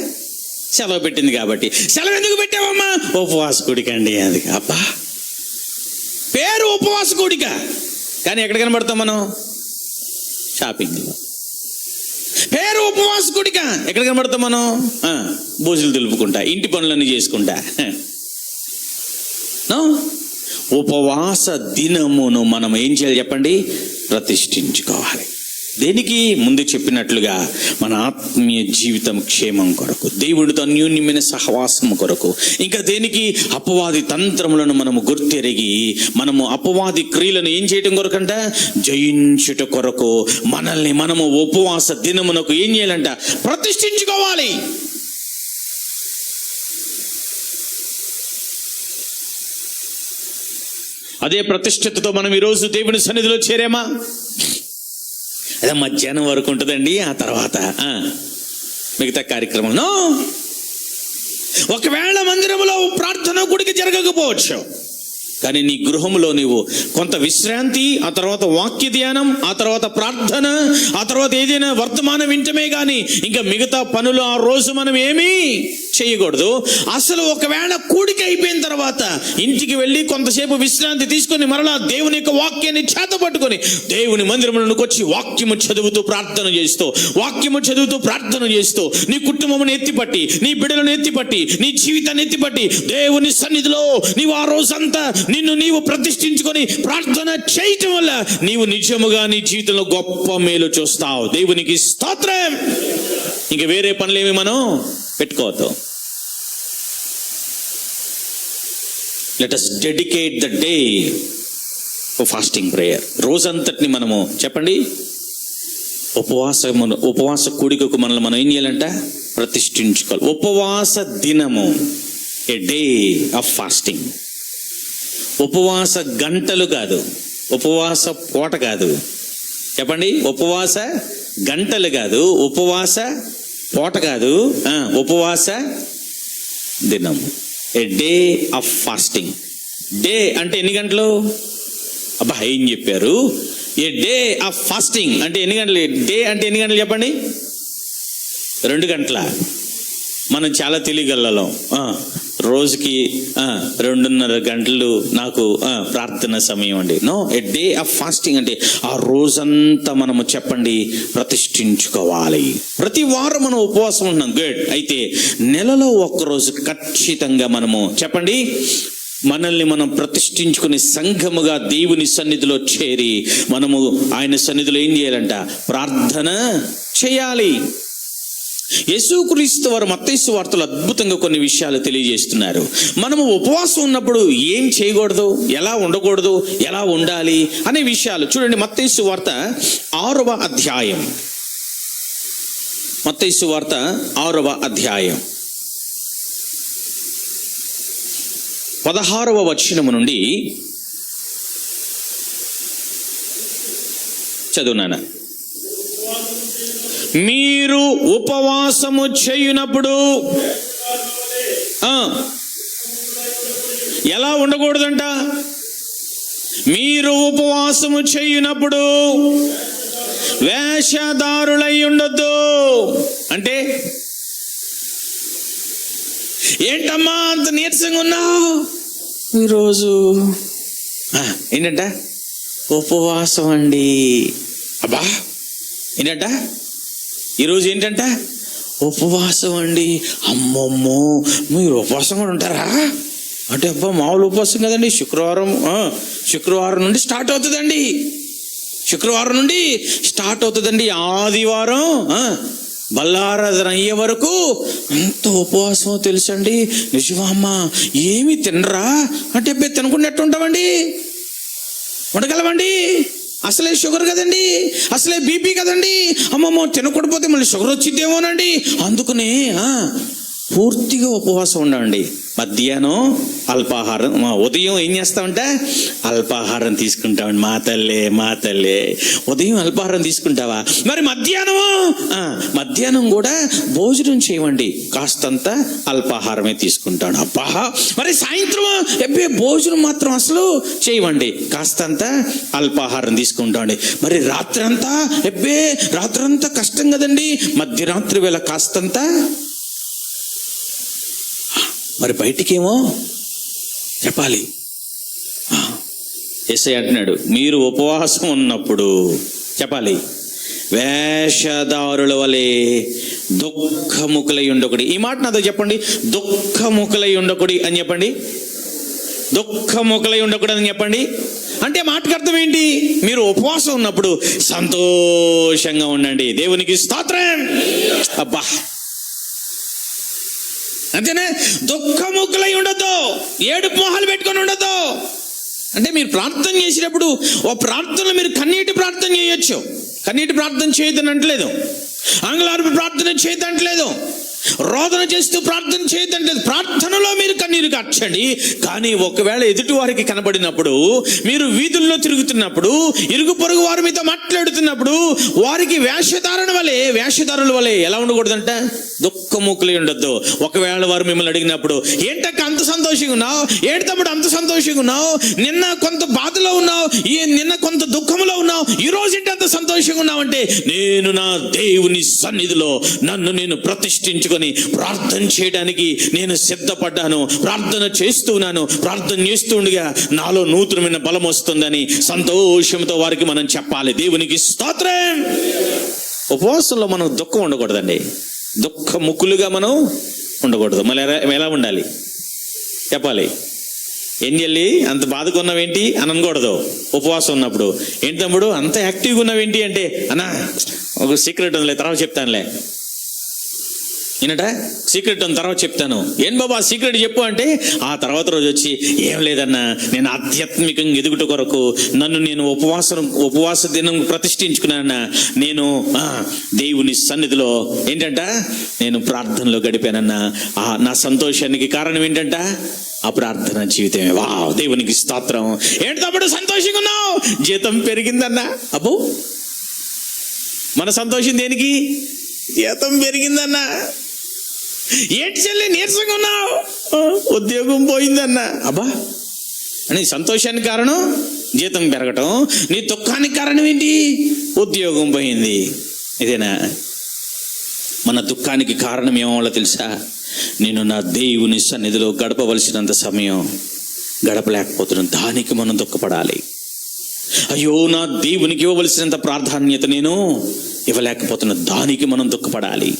Speaker 1: సెలవు పెట్టింది కాబట్టి. సెలవు ఎందుకు పెట్టావమ్మా? ఉపవాసకుడికి అండి అందుకే. అబ్బా, పేరు ఉపవాసకుడిక, కానీ ఎక్కడ కనబడతాం మనం? షాపింగ్. పేరు ఉపవాసకుడిక, ఎక్కడ కనబడతాం మనం? బోజులు దులుపుకుంటా, ఇంటి పనులన్నీ చేసుకుంటా. ఉపవాస దినమును మనం ఏం చేయాలి చెప్పండి? ప్రతిష్ఠించుకోవాలి. దేనికి? ముందు చెప్పినట్లుగా మన ఆత్మీయ జీవితం క్షేమం కొరకు, దేవుడితో అన్యోన్యమైన సహవాసం కొరకు. ఇంకా దేనికి? అపవాది తంత్రములను మనము గుర్తెరిగి మనము అపవాది క్రియలను ఏం చేయటం కొరకంట? జయించుట కొరకు మనల్ని మనము ఉపవాస దినమునకు ఏం చేయాలంట? ప్రతిష్ఠించుకోవాలి. అదే ప్రతిష్ఠతతో మనం ఈరోజు దేవుని సన్నిధిలో చేరామా? అదే మధ్యాహ్నం వరకు ఉంటుందండి, ఆ తర్వాత మిగతా కార్యక్రమం. ఒకవేళ మందిరంలో ప్రార్థన గుడికి జరగకపోవచ్చు, కానీ నీ గృహంలో నీవు కొంత విశ్రాంతి, ఆ తర్వాత వాక్య ధ్యానం, ఆ తర్వాత ప్రార్థన, ఆ తర్వాత ఏదైనా వర్తమానం వింటమే కానీ ఇంకా మిగతా పనులు ఆ రోజు మనం ఏమీ చేయకూడదు. అసలు ఒకవేళ కూడిక అయిపోయిన తర్వాత ఇంటికి వెళ్ళి కొంతసేపు విశ్రాంతి తీసుకొని మరలా దేవుని యొక్క వాక్యాన్ని చేత పట్టుకొని దేవుని మందిరంలోకి వచ్చి వాక్యము చదువుతూ ప్రార్థన చేస్తూ నీ కుటుంబమును ఎత్తిపట్టి, నీ బిడ్డలను ఎత్తిపట్టి, నీ జీవితాన్ని ఎత్తిపట్టి దేవుని సన్నిధిలో నీవు ఆ రోజంతా నిన్ను నీవు ప్రతిష్ఠించుకొని ప్రార్థన చేయటం వల్ల నీవు నిజముగా నీ జీవితంలో గొప్ప మేలు చూస్తావు. దేవునికి స్తోత్రం. ఇంక వేరే పనులేమి మనం పెట్టుకోవద్దు. Let us dedicate the day for fasting prayer. రోజంతటిని మనము చెప్పండి ఉపవాస కూడికకు మనల్ని మనం ఏం చేయాలంట? ప్రతిష్ఠించుకోవాలి. ఉపవాస దినము, ఏ డే ఆఫ్ ఫాస్టింగ్. ఉపవాస గంటలు కాదు, ఉపవాస పూట కాదు. చెప్పండి, ఉపవాస గంటలు కాదు, ఉపవాస పూట కాదు, ఉపవాస దినము. ఏ డే ఆఫ్ ఫాస్టింగ్. డే అంటే ఎన్ని గంటలు? అబ్బా ఏం చెప్పారు? ఏ డే ఆఫ్ ఫాస్టింగ్ అంటే ఎన్ని గంటలు? డే అంటే ఎన్ని గంటలు చెప్పండి? 2 గంటల. మనం చాలా తెలియగలం. రోజుకి 2.5 గంటలు నాకు ప్రార్థన సమయం అండి. No, a day of fasting అంటే ఆ రోజంతా మనము చెప్పండి ప్రతిష్ఠించుకోవాలి. ప్రతి వారం మనం ఉపవాసం ఉంటున్నాం, గుడ్. అయితే నెలలో ఒక్కరోజు ఖచ్చితంగా మనము చెప్పండి మనల్ని మనం ప్రతిష్ఠించుకుని సంఘముగా దేవుని సన్నిధిలో చేరి మనము ఆయన సన్నిధిలో ఏం చేయాలంట? ప్రార్థన చేయాలి. యేసుక్రీస్తు వారు మత్తయి సువార్తలో అద్భుతంగా కొన్ని విషయాలు తెలియజేస్తున్నారు. మనము ఉపవాసం ఉన్నప్పుడు ఏం చేయకూడదు, ఎలా ఉండకూడదు, ఎలా ఉండాలి అనే విషయాలు చూడండి. మత్తయి సువార్త 6వ అధ్యాయం, మత్తయి సువార్త 6వ అధ్యాయం 16వ వచనము నుండి చదువునానా. మీరు ఉపవాసము చేయునప్పుడు ఎలా ఉండకూడదంట? మీరు ఉపవాసము చేయునప్పుడు వేషధారులై ఉండొద్దు. అంటే ఏంటమ్మా అంత నీరసంగా ఉన్నావు? ఈరోజు ఏంటంట? ఉపవాసం అండి. అబ్బా ఏంటంట? ఈరోజు ఏంటంట? ఉపవాసం అండి. అమ్మమ్మో, మీరు ఉపవాసం కూడా ఉంటారా అంటే? అబ్బా మామూలు ఉపవాసం కదండి. శుక్రవారం నుండి స్టార్ట్ అవుతుందండి. ఆదివారం బల్లారాధన అయ్యే వరకు ఎంత ఉపవాసం తెలుసండి. నిజమా అమ్మా? ఏమి తినరా అంటే? తినకుండా ఎట్టుంటామండి? ఉండగలవండి? అసలే షుగర్ కదండి, అసలే బీపీ కదండి. అమ్మమ్మో తినకూడపోతే మళ్ళీ షుగర్ వచ్చిద్దేమోనండి. అందుకనే పూర్తిగా ఉపవాసం ఉండండి. మధ్యాహ్నం అల్పాహారం, ఉదయం ఏం చేస్తామంటే అల్పాహారం తీసుకుంటామండి. మా తల్లే ఉదయం అల్పాహారం తీసుకుంటావా? మరి మధ్యాహ్నం కూడా భోజనం చేయమండి, కాస్తంత అల్పాహారమే తీసుకుంటాడు. అబ్బా, మరి సాయంత్రం భోజనం మాత్రం అసలు చేయమండి, కాస్తంత అల్పాహారం తీసుకుంటాండి. మరి రాత్రంతా కష్టం కదండి, మధ్యరాత్రి వేళ కాస్తంత. మరి బయటికేమో చెప్పాలి. యేసయ్య అంటున్నాడు, మీరు ఉపవాసం ఉన్నప్పుడు చెప్పాలి, వేషధారుల వలె దుఃఖముఖులై ఉండకుడి. ఈ మాట నాతో చెప్పండి, దుఃఖముఖులై ఉండకుడి అని చెప్పండి. దుఃఖముఖులై ఉండకూడదు అని చెప్పండి. అంటే మాటకు అర్థం ఏంటి? మీరు ఉపవాసం ఉన్నప్పుడు సంతోషంగా ఉండండి. దేవునికి స్తోత్రం. అబ్బా, అంతేనా? దుఃఖముఖులై ఉండొద్దు, ఏడుపు మొహాలు పెట్టుకొని ఉండొద్దు. అంటే మీరు ప్రార్థన చేసినప్పుడు ఓ ప్రార్థనలో మీరు కన్నీటి ప్రార్థన చేయొచ్చు. కన్నీటి ప్రార్థన చేయొద్దని అంటలేదు, ఆంగ్లార్పు ప్రార్థన చేయొద్దంటలేదు, రోదన చేస్తూ ప్రార్థన చేయొద్దంటలేదు. ప్రార్థనలో మీరు కన్నీరు కార్చండి. కానీ ఒకవేళ ఎదుటి వారికి కనబడినప్పుడు, మీరు వీధుల్లో తిరుగుతున్నప్పుడు, ఇరుగు పొరుగు వారి మీతో మాట్లాడుతున్నప్పుడు, వారికి వేషధారుల వలె ఎలా ఉండకూడదంట? దుఃఖముఖులై ఉండొద్దు. ఒకవేళ వారు మిమ్మల్ని అడిగినప్పుడు, ఏంటక్క అంత సంతోషంగా ఉన్నావు, ఏంటి తమ్ముడు అంత సంతోషంగా ఉన్నావు, నిన్న కొంత బాధలో ఉన్నావు, నిన్న కొంత దుఃఖంలో ఉన్నావు, ఈ రోజు ఏంటి అంత సంతోషంగా ఉన్నావు అంటే, నేను నా దేవుని సన్నిధిలో నన్ను నేను ప్రతిష్ఠించుకొని ప్రార్థన చేయడానికి నేను సిద్ధపడ్డాను, ప్రార్థన చేస్తున్నాను, ప్రార్థన చేస్తుండగా నాలో నూతనమైన బలం వస్తుందని సంతోషంతో వారికి మనం చెప్పాలి. దేవునికి స్తోత్రం. ఉపవాసంలో మనం దుఃఖం ఉండకూడదండి, దుఃఖముఖులుగా మనం ఉండకూడదు. మళ్ళీ ఎలా ఉండాలి చెప్పాలి. ఏం చెల్లి అంత బాధగా ఉన్నావేంటి అని అనకూడదు. ఉపవాసం ఉన్నప్పుడు, ఏంటి తమ్ముడు అంత యాక్టివ్గా ఉన్నావేంటి అంటే, అన్నా ఒక సీక్రెట్ ఉందిలే, తర్వాత చెప్తానులే. ఏంటంట సీక్రెట్ ఉన్న తర్వాత చెప్తాను. ఏం బాబా సీక్రెట్ చెప్పు అంటే, ఆ తర్వాత రోజు వచ్చి, ఏం లేదన్నా, నేను ఆధ్యాత్మికంగా ఎదుగుట కొరకు నన్ను నేను ఉపవాస దినం ప్రతిష్ఠించుకున్నానన్నా, నేను దేవుని సన్నిధిలో ఏంటంట నేను ప్రార్థనలో గడిపానన్నా. నా సంతోషానికి కారణం ఏంటంట? ఆ ప్రార్థన జీవితమే. వా, దేవునికి స్తోత్రం. ఏంటి తమ్ముడు సంతోషంగా ఉన్నావు? జీతం పెరిగిందన్నా. అబ్బో, మన సంతోషం దేనికి? జీతం పెరిగిందన్నా. ఏంటి చెల్లి నీరసంగా ఉన్నావు? ఉద్యోగం పోయిందన్నా. అబ్బా, అని సంతోషానికి కారణం జీతం పెరగటం, నీ దుఃఖానికి కారణం ఏంటి? ఉద్యోగం పోయింది. ఇదేనా? మన దుఃఖానికి కారణం ఏమో తెలుసా? నేను నా దేవుని సన్నిధిలో గడపవలసినంత సమయం గడపలేకపోతున్నాను, దానికి మనం దుఃఖపడాలి. అయ్యో, నా దేవునికి ఇవ్వవలసినంత ప్రాధాన్యత నేను ఇవ్వలేకపోతున్నా, దానికి మనం దుఃఖపడాలి.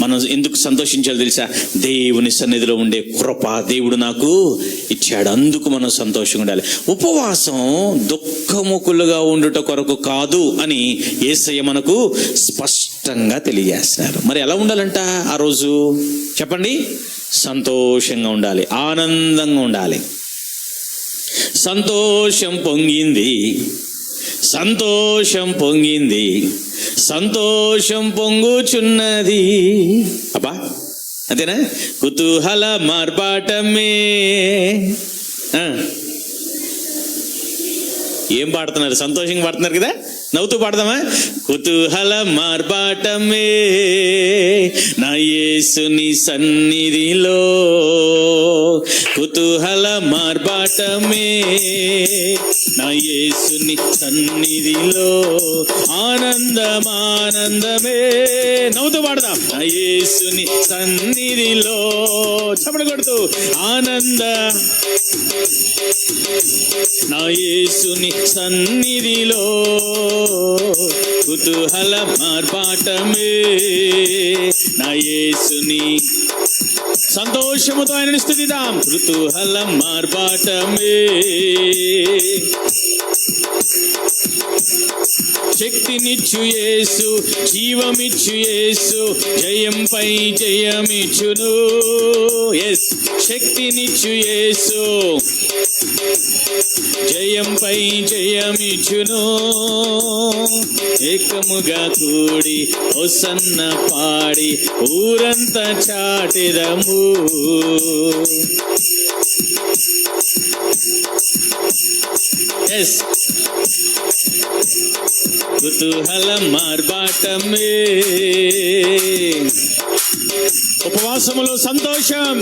Speaker 1: మనం ఎందుకు సంతోషించాలి తెలుసా? దేవుని సన్నిధిలో ఉండే కృప దేవుడు నాకు ఇచ్చాడు, అందుకు మనం సంతోషంగా ఉండాలి. ఉపవాసం దుఃఖముఖులుగా ఉండుట కొరకు కాదు అని యేసయ్య మనకు స్పష్టంగా తెలియజేస్తున్నారు. మరి ఎలా ఉండాలంట ఆ రోజు చెప్పండి? సంతోషంగా ఉండాలి, ఆనందంగా ఉండాలి. సంతోషం పొంగింది, సంతోషం పొంగింది, సంతోషం పొంగుచున్నది. అబ్బా, అంతేనా? కుతూహల మార్పాటమే. ఏం పాడుతున్నారు? సంతోషంగా పాడుతున్నారు కదా, నవ్వుతూ పాడదామా? కుతూహల మార్పాటమే నా యేసుని సన్నిధిలో, కుతూహల మార్పాటమే నా యేసుని సన్నిధిలో, ఆనందమానందమే. నవ్వుతూ పాడదాం. నా యేసుని సన్నిధిలో చప్పట్లు కొడుతూ ఆనంద, నా యేసుని సన్నిధిలో కుతూహల మార్పాటమే నా యేసుని. సంతోషముతో ఆయనని స్తుతిద్దాం. కుతూహల మార్పాటమే. శక్తినిచ్చు యేసు, జీవమిచ్చు యేసు, జయంపై జయమిచ్చును. ఎస్, శక్తినిచ్చు యేసు, జయంపై జయమిచ్చును, ఏకముగా కూడి హోసన్న పాడి ఊరంతా చాటెదము. ఎస్, కుతూహలం మార్బాటమే, ఉపవాసములో సంతోషం,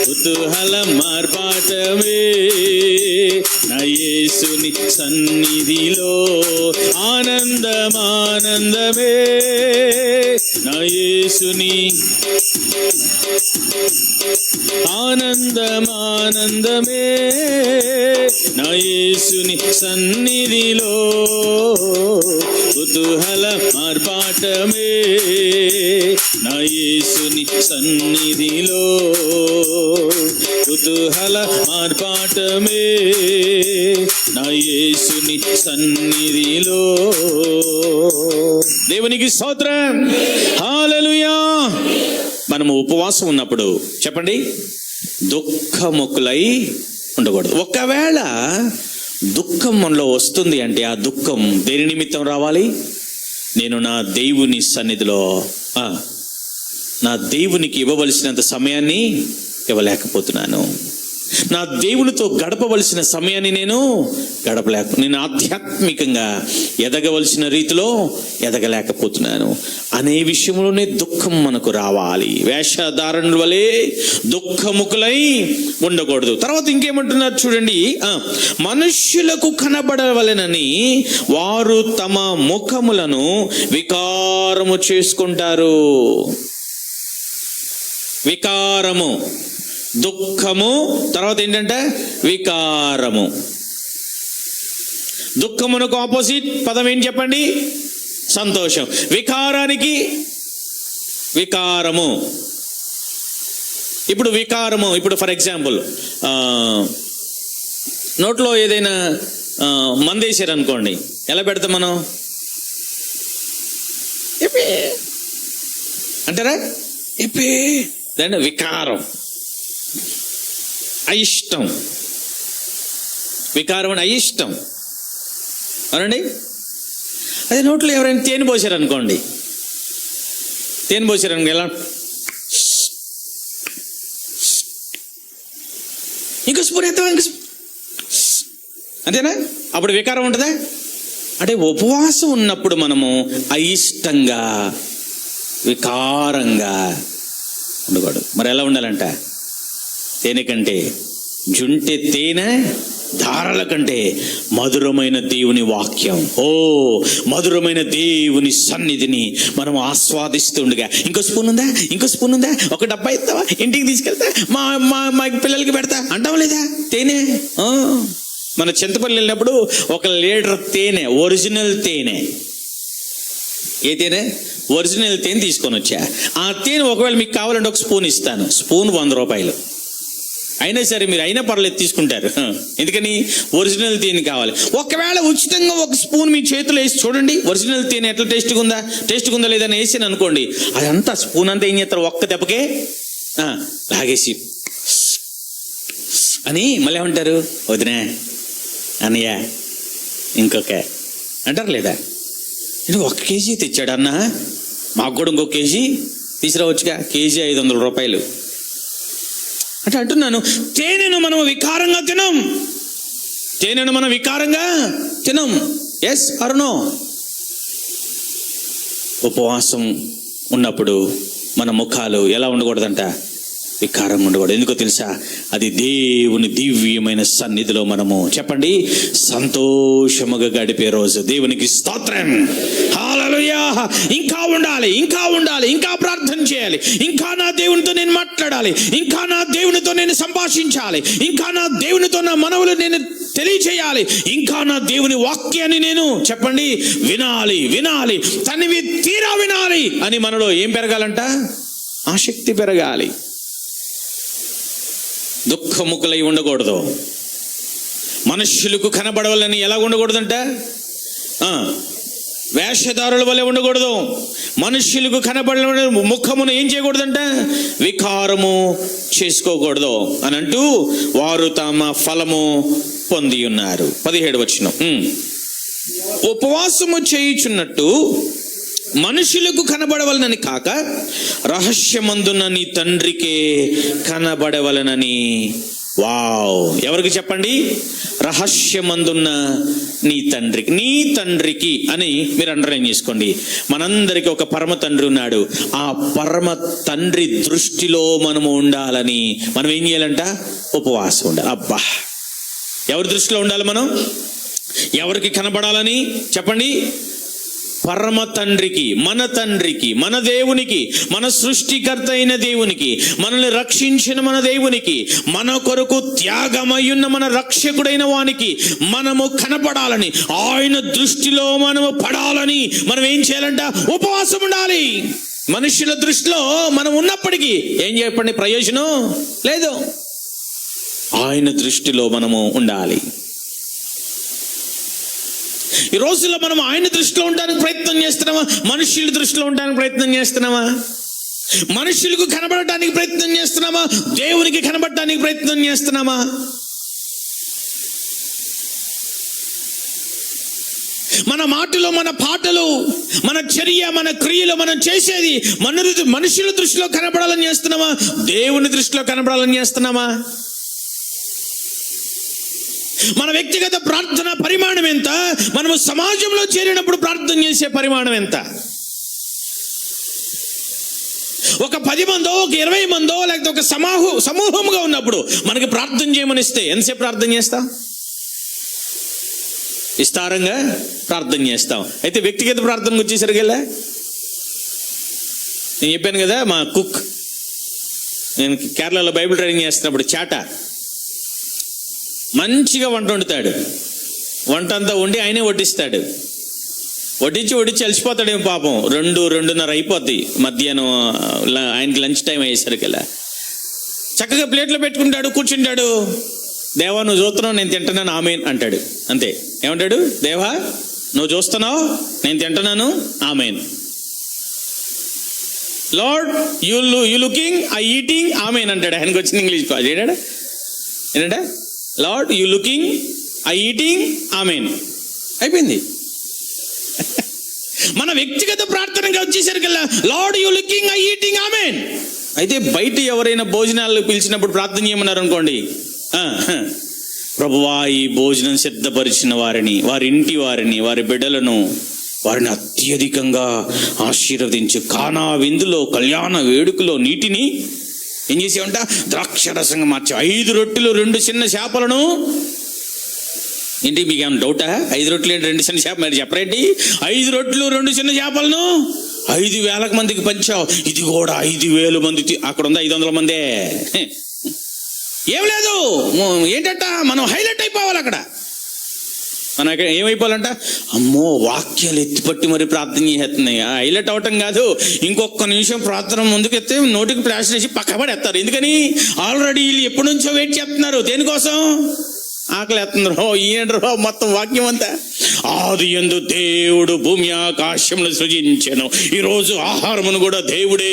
Speaker 1: కుతూహలం మార్బాటమే, నా యేసుని సన్నిధిలో ఆనందమానందమే, నా యేసుని ఆనందమానందమే, నా యేసుని సన్నిధిలో కుతూహల మార్పాటమే, నా యేసుని సన్నిధిలో కుతూహల మార్పాటమే, నా యేసుని సన్నిధిలో. దేవునికి స్తోత్రం, హల్లెలూయా. మనము ఉపవాసం ఉన్నప్పుడు చెప్పండి, దుఃఖముఖులై ఉండకూడదు. ఒకవేళ దుఃఖం మనలో వస్తుంది అంటే ఆ దుఃఖం దేని నిమిత్తం రావాలి? నేను నా దేవుని సన్నిధిలో నా దేవునికి ఇవ్వవలసినంత సమయాన్ని ఇవ్వలేకపోతున్నాను, నా దేవునితో గడపవలసిన సమయాన్ని నేను నేను ఆధ్యాత్మికంగా ఎదగవలసిన రీతిలో ఎదగలేకపోతున్నాను అనే విషయంలోనే దుఃఖం మనకు రావాలి. వేషధారణల వలె దుఃఖముఖులై ఉండకూడదు. తర్వాత ఇంకేమంటున్నారు చూడండి, మనుష్యులకు కనబడవలెనని వారు తమ ముఖములను వికారము చేసుకుంటారు. వికారము, దుఃఖము, తర్వాత ఏంటంటే వికారము. దుఃఖమునకు ఆపోజిట్ పదం ఏంటి చెప్పండి? సంతోషం. వికారానికి వికారము. ఇప్పుడు వికారము, ఇప్పుడు ఫర్ ఎగ్జాంపుల్ నోట్లో ఏదైనా మందేశారు అనుకోండి, ఎలా పెడతాం మనం? అంటారా? దాన్ని వికారం, అయిష్టం. వికారం అంటే అయిష్టం, అవునండి. అదే నోట్లో ఎవరైనా తేనె పోసారనుకోండి, తేనె పోసారనుకో, ఎలా? ఇంకో స్పూన్ ఎత్తావా, ఇంకో అంతేనా? అప్పుడు వికారం ఉంటుందా? అంటే ఉపవాసం ఉన్నప్పుడు మనము అయిష్టంగా వికారంగా ఉండకూడదు. మరి ఎలా ఉండాలంట? తేనె కంటే, జుంటె తేనె ధారల కంటే మధురమైన దేవుని వాక్యం, మధురమైన దేవుని సన్నిధిని మనం ఆస్వాదిస్తుండగా, ఇంకో స్పూన్ ఉందా, ఇంకో స్పూన్ ఉందా, ఒక డబ్బా ఇస్తావా, ఇంటికి తీసుకెళ్తా, మా పిల్లలకి పెడతా అంటావా లేదా? తేనె. మన చింతపల్లి వెళ్ళినప్పుడు 1 లీటర్ తేనె, ఒరిజినల్ తేనె. ఏ తేనె? ఒరిజినల్ తేనె తీసుకొని వచ్చా. ఆ తేనె ఒకవేళ మీకు కావాలంటే 1 స్పూన్ ఇస్తాను. స్పూన్ 100 రూపాయలు. అయినా సరే మీరు అయినా పర్లేదు తీసుకుంటారు. ఎందుకని? ఒరిజినల్ తేనె కావాలి. ఒకవేళ ఉచితంగా 1 స్పూన్ మీ చేతిలో వేసి చూడండి, ఒరిజినల్ తేనె ఎట్లా టేస్ట్గా ఉందా లేదా అని వేసాను అనుకోండి, అదంతా స్పూన్ అంతా ఏం చేస్తారు, ఒక్క దెబ్బకే లాగేసి అని మళ్ళీ ఏమంటారు? వదినా, అన్నయ్య, ఇంకొక అంటారు లేదా? 1 కేజీ తెచ్చాడు అన్న, మాకు కూడా ఇంకో కేజీ తీసుకురావచ్చుగా, కేజీ 500 రూపాయలు అంటే అంటున్నాను. తేనెను మనం వికారంగా తినం, తేనెను మనం వికారంగా తినం. Yes or no? ఉపవాసం ఉన్నప్పుడు మన ముఖాలు ఎలా ఉండకూడదంట? వికారం ఉండకూడదు. ఎందుకో తెలుసా? అది దేవుని దివ్యమైన సన్నిధిలో మనము చెప్పండి సంతోషముగా గడిపే రోజు. దేవునికి స్తోత్రం, హల్లెలూయా. ఇంకా ఉండాలి, ఇంకా ఉండాలి, ఇంకా ప్రార్థన చేయాలి, ఇంకా నా దేవునితో నేను మాట్లాడాలి, ఇంకా నా దేవునితో నేను సంభాషించాలి, ఇంకా నా దేవునితో నా మనవులు నేను తెలియచేయాలి, ఇంకా నా దేవుని వాక్యాన్ని నేను చెప్పండి వినాలి, వినాలి, తనివి తీరా వినాలి అని మనలో ఏం పెరగాలంట? ఆసక్తి పెరగాలి. దుఃఖముఖులై ఉండకూడదు. మనుష్యులకు కనబడవాలని ఎలా ఉండకూడదంట? వేషధారుల వలె ఉండకూడదు. మనుష్యులకు కనబడిన ముఖమును ఏం చేయకూడదంట? వికారము చేసుకోకూడదు అని అంటూ వారు తమ ఫలము పొంది ఉన్నారు. 17వ వచనం. ఉపవాసము చేయుచున్నట్టు మనుషులకు కనబడవలనని కాక రహస్యమందున్న నీ తండ్రికే కనబడవలనని. వావ్! ఎవరికి చెప్పండి? రహస్యమందున్న నీ తండ్రికి. నీ తండ్రికి అని మీరు అండర్లైన్ చేసుకోండి. మనందరికీ ఒక పరమ తండ్రి ఉన్నాడు. ఆ పరమ తండ్రి దృష్టిలో మనము ఉండాలని మనం ఏం చేయాలంట? ఉపవాసం ఉండాలి. అబ్బా, ఎవరి దృష్టిలో ఉండాలి మనం? ఎవరికి కనబడాలని చెప్పండి? పరమ తండ్రికి, మన తండ్రికి, మన దేవునికి, మన సృష్టికర్త అయిన దేవునికి, మనల్ని రక్షించిన మన దేవునికి, మన కొరకు త్యాగమయ్యున్న మన రక్షకుడైన వానికి మనము కనపడాలని, ఆయన దృష్టిలో మనము పడాలని మనం ఏం చేయాలంట? ఉపవాసం ఉండాలి. మనుషుల దృష్టిలో మనం ఉన్నప్పటికీ ఏం చెప్పండి? ప్రయోజనం లేదు. ఆయన దృష్టిలో మనము ఉండాలి. ఈ రోజుల్లో మనం ఆయన దృష్టిలో ఉండడానికి ప్రయత్నం చేస్తున్నామా? మనుషుల దృష్టిలో ఉండడానికి ప్రయత్నం చేస్తున్నామా? మనుషులకు కనబడటానికి ప్రయత్నం చేస్తున్నామా? దేవునికి కనబడటానికి ప్రయత్నం చేస్తున్నామా? మన మాటలు, మన పాటలు, మన చర్య, మన క్రియలు, మనం చేసేది మనుషుల దృష్టిలో కనబడాలని చేస్తున్నామా? దేవుని దృష్టిలో కనబడాలని చేస్తున్నామా? మన వ్యక్తిగత ప్రార్థన పరిమాణం ఎంత? మనము సమాజంలో చేరినప్పుడు ప్రార్థన చేసే పరిమాణం ఎంత? ఒక 10 మందో, ఒక 20 మందో, లేకపోతే ఒక సమూహంగా ఉన్నప్పుడు మనకి ప్రార్థన చేయమని ఇస్తే ఎంతసేపు ప్రార్థన చేస్తాం? విస్తారంగా ప్రార్థన చేస్తాం. అయితే వ్యక్తిగత ప్రార్థనకు వచ్చేసరికి నేను చెప్పాను కదా, మా కుక్, నేను కేరళలో బైబిల్ ట్రైనింగ్ చేస్తున్నప్పుడు చాటా మంచిగా వంట వండుతాడు. వంట అంతా వండి ఆయనే వడ్డిస్తాడు. వడ్డించి అలసిపోతాడేమో పాపం. 2-2:30 అయిపోద్ది మధ్యాహ్నం. ఆయనకి లంచ్ టైం అయ్యేసరికి చక్కగా ప్లేట్లో పెట్టుకుంటాడు, కూర్చుంటాడు. దేవా నువ్వు చూస్తున్నావు, నేను తింటున్నాను, ఆమేన్ అంటాడు. అంతే. ఏమంటాడు? దేవా నువ్వు చూస్తున్నావు, నేను తింటున్నాను, amen. Lord you looking, I eating, amen అంటాడు. ఆయనకు వచ్చింది ఇంగ్లీష్ పాస్. ఏంటంటే lord you looking, I eating, amen. అయిపోయింది. మన వ్యక్తిగత ప్రార్థనగా వచ్చేసరికల్లా lord you looking, I eating, amen. అయితే బయట ఎవరైనా భోజనాలు పిలిచినప్పుడు ప్రార్థన చేయమన్నారు అనుకోండి, ప్రభువా ఈ భోజనం సిద్ధపరిచిన వారిని, వారి ఇంటి వారిని, వారి బిడ్డలను, వారిని అత్యధికంగా ఆశీర్వదించు. కానా విందులో, కళ్యాణ వేడుకలో నీటిని ఏం చేసేవంట? ద్రాక్షరసంగా మార్చి 5 రొట్టెలు 2 చిన్న చేపలను. ఏంటి మీకు ఏమైనా డౌటా? 5 రొట్టెలు ఏంటి 2 చిన్న చేప? మరి చెప్పరేంటి? 5 రొట్టెలు 2 చిన్న చేపలను 5,000 మందికి పంచావు. ఇది కూడా 5,000 మంది. అక్కడ ఉంది 500 మందే. ఏం లేదు. ఏంటంట, మనం హైలైట్ అయిపోవాలి అక్కడ. మనం అక్కడ ఏమైపోవాలంట? అమ్మో వాక్యాలు ఎత్తిపట్టి మరి ప్రార్థన చేస్తున్నాయి. హైలైట్ అవటం కాదు, ఇంకొక నిమిషం ప్రార్థన ముందుకెత్తే నోటికి ప్లాస్టర్ వేసి పక్కబడేస్తారు. ఎందుకని? ఆల్రెడీ వీళ్ళు ఎప్పటి నుంచో వెయిట్ చేస్తున్నారు. దేనికోసం? ఆకలి ఎత్తున్నారు. ఈయనరో మొత్తం వాక్యం అంతా. ఆదియందు దేవుడు భూమి ఆకాశమును సృజించెను. ఈరోజు ఆహారమును కూడా దేవుడే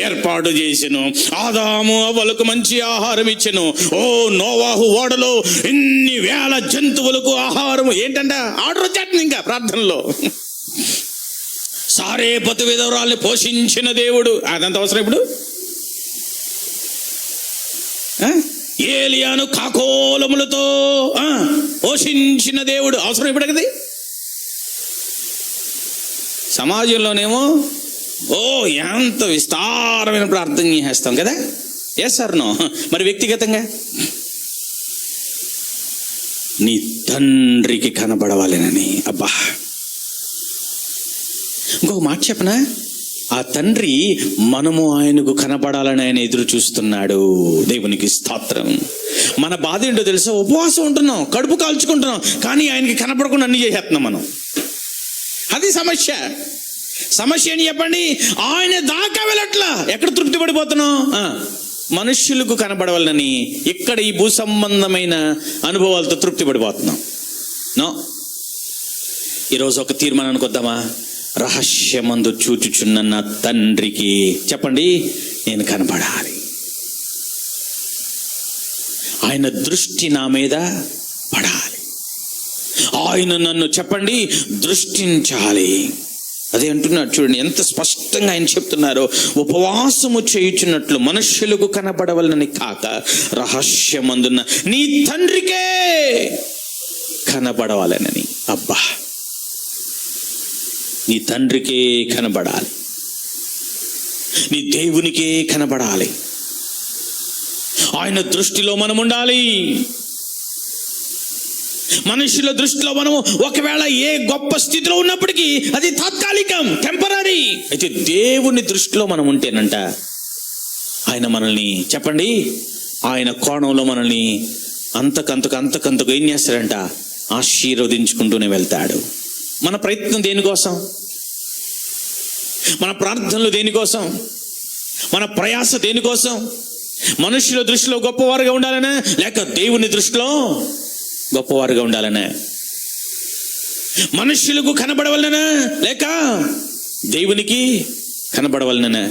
Speaker 1: ఏర్పాటు చేసెను. ఆదాము అవ్వలకు మంచి ఆహారం ఇచ్చెను. ఓ నోవాహు ఓడలో ఇన్ని వేల జంతువులకు ఆహారము. ఏంటంట? ఆర్డర్ వచ్చేస్తుంది ఇంకా ప్రార్థనలో. సారేపతు విధవరాల్ని పోషించిన దేవుడు. అదంత అవసరం ఇప్పుడు? ఏలియాను కాకోలములతో పోషించిన దేవుడు అవసరం ఇప్పుడు కదా? సమాజంలోనేమో ఎంత విస్తారమైన ప్రార్థన చేస్తాం కదా. Yes or no? మరి వ్యక్తిగతంగా నీ తండ్రికి కనబడవాలేనని. అబ్బా, ఇంకొక మాట చెప్పనా? ఆ తండ్రి మనము ఆయనకు కనబడాలని ఆయన ఎదురు చూస్తున్నాడు. దేవునికి స్తోత్రం. మన బాధ ఏంటో తెలుసా? ఉపవాసం ఉంటున్నాం, కడుపు కాల్చుకుంటున్నాం, కానీ ఆయనకి కనపడకుండా అన్ని చేసేస్తున్నాం మనం. అది సమస్య. సమస్య ఏంటి చెప్పండి? ఆయన దాకా వెళ్ళట్లా. ఎక్కడ తృప్తి పడిపోతున్నాం? మనుష్యులకు కనబడవాలని ఇక్కడ ఈ భూ సంబంధమైన అనుభవాలతో తృప్తి పడిపోతున్నాం. నో, ఈరోజు ఒక తీర్మానానికి వద్దామా? రహస్యమందు చూచుచున్న నా తండ్రికి, చెప్పండి, నేను కనబడాలి. ఆయన దృష్టి నా మీద పడాలి. ఆయన నన్ను, చెప్పండి, దృష్టించాలి. అదే అంటున్నాడు చూడండి, ఎంత స్పష్టంగా ఆయన చెప్తున్నారో. ఉపవాసము చేయుచున్నట్లు మనుష్యులకు కనబడవలనని కాక రహస్యమందున్న నీ తండ్రికే కనబడవాలనని. అబ్బా, నీ తండ్రికే కనబడాలి, నీ దేవునికే కనబడాలి. ఆయన దృష్టిలో మనం ఉండాలి. మనుషుల దృష్టిలో మనము ఒకవేళ ఏ గొప్ప స్థితిలో ఉన్నప్పటికీ అది తాత్కాలికం, టెంపరీ. అయితే దేవుని దృష్టిలో మనం ఉంటేనంట ఆయన మనల్ని, చెప్పండి, ఆయన కోణంలో మనల్ని అంతకంతకు ఏం చేస్తాడంట, ఆశీర్వదించుకుంటూనే వెళ్తాడు. మన ప్రయత్నం దేనికోసం? మన ప్రార్థనలు దేనికోసం? మన ప్రయాస దేనికోసం? మనుషుల దృష్టిలో గొప్పవారుగా ఉండాలనే, లేక దేవుని దృష్టిలో గొప్పవారుగా ఉండాలనే? మనుషులకు కనబడవలననే, లేక దేవునికి కనబడవలననే?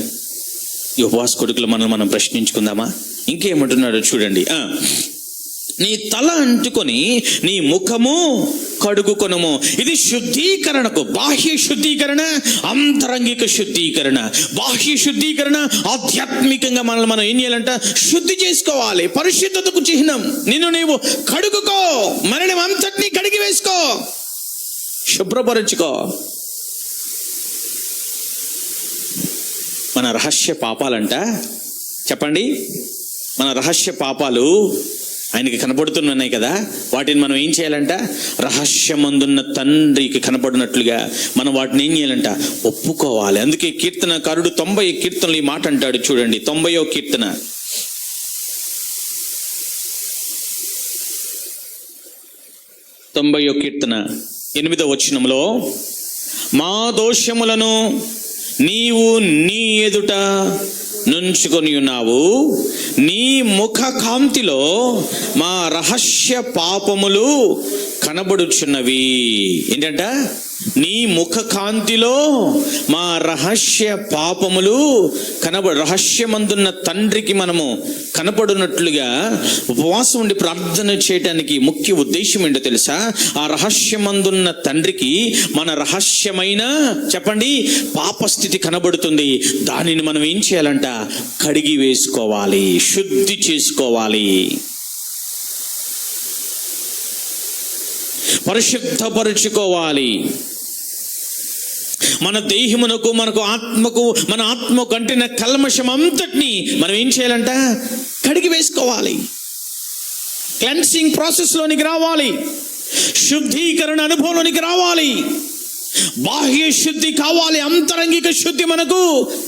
Speaker 1: ఈ ఉపవాస కొడుకులు మనం ప్రశ్నించుకుందామా? ఇంకేమంటున్నాడో చూడండి. నీ తల అంటుకొని నీ ముఖము కడుగుకొనుము. ఇది శుద్ధీకరణకు, బాహ్య శుద్ధీకరణ, అంతరంగిక శుద్ధీకరణ. బాహ్య శుద్ధీకరణ ఆధ్యాత్మికంగా మనల్ని మనం ఏం చేయాలంట, శుద్ధి చేసుకోవాలి. పరిశుద్ధతకు చిహ్నం. నిన్ను నీవు కడుగుకో, మరణం అంతటినీ కడిగి వేసుకో, శుభ్రపరచుకో. మన రహస్య పాపాలంట, చెప్పండి, మన రహస్య పాపాలు ఆయనకి కనబడుతున్నాయి కదా, వాటిని మనం ఏం చేయాలంట, రహస్యమందున్న తండ్రికి కనబడినట్లుగా మనం వాటిని ఏం చేయాలంట, ఒప్పుకోవాలి. అందుకే కీర్తనకారుడు 90 కీర్తనలు ఈ మాట అంటాడు చూడండి. 90వ కీర్తన 8వ వచనంలో, మా దోషములను నీవు నీ ఎదుట నుంచుకొని ఉన్నావు, నీ ముఖ కాంతిలో మా రహస్య పాపములు కనబడుచున్నవి. ఏంటంట, నీ ముఖ కాంతిలో మా రహస్య పాపములు రహస్యమందున్న తండ్రికి మనము కనపడునట్లుగా ఉపవాసం ఉండి ప్రార్థన చేయడానికి ముఖ్య ఉద్దేశం ఏంటో తెలుసా? ఆ రహస్యమందున్న తండ్రికి మన రహస్యమైన, చెప్పండి, పాపస్థితి కనబడుతుంది. దానిని మనం ఏం చేయాలంట, కడిగి వేసుకోవాలి, శుద్ధి చేసుకోవాలి, పరిశుద్ధపరుచుకోవాలి. మన దేహమునకు, మనకు ఆత్మకు, మన ఆత్మకు అంటిన కల్మషం అంతటిని మనం ఏం చేయాలంట, కడిగి వేసుకోవాలి. క్లెన్సింగ్ ప్రాసెస్ లోనికి రావాలి, శుద్ధీకరణ అనుభవంలోనికి రావాలి. బాహ్య శుద్ధి కావాలి, అంతరంగిక శుద్ధి మనకు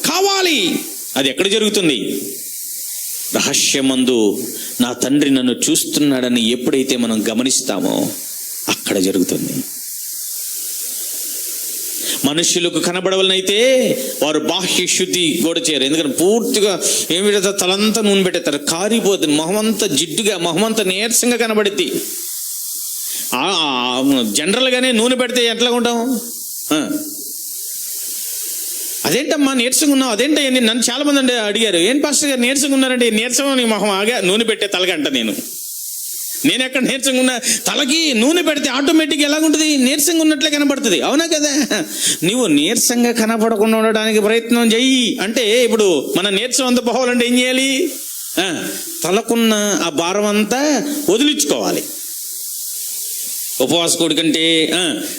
Speaker 1: కావాలి. అది ఎక్కడ జరుగుతుంది? రహస్యమందు నా తండ్రి నన్ను చూస్తున్నాడని ఎప్పుడైతే మనం గమనిస్తామో అక్కడ జరుగుతుంది. మనుష్యులకు కనబడవలనైతే వారు బాహ్య శుద్ధి కూడా చేయరు. ఎందుకంటే పూర్తిగా ఏమి తలంతా నూనె పెట్టేస్తారు, కారిపోతుంది, మొహమంతా జిడ్డుగా, మొహమంతా నీరసంగా కనబడిద్ది. జనరల్గానే నూనె పెడితే ఎట్లా ఉంటాం? అదేంటమ్మా నీరసంగా ఉన్నావు, అదేంటి? నన్ను చాలా మంది అడిగారు, ఏం పాస్టర్ గారు నీరసంగా ఉన్నారంటే, నీరసం నీ మొహం ఆగా నూనె పెట్టే తలగంట. నేను ఎక్కడ నీరసంగా ఉన్నా, తలకి నూనె పెడితే ఆటోమేటిక్గా ఎలాగుంటుంది, నీరసంగా ఉన్నట్లే కనబడుతుంది. అవునా కదా? నువ్వు నీరసంగా కనపడకుండా ఉండడానికి ప్రయత్నం చెయ్యి. అంటే ఇప్పుడు మన నీరసం అంతా పోవాలంటే ఏం చేయాలి? తలకున్న ఆ భారం అంతా వదిలించుకోవాలి. ఉపవాసకుడి కంటే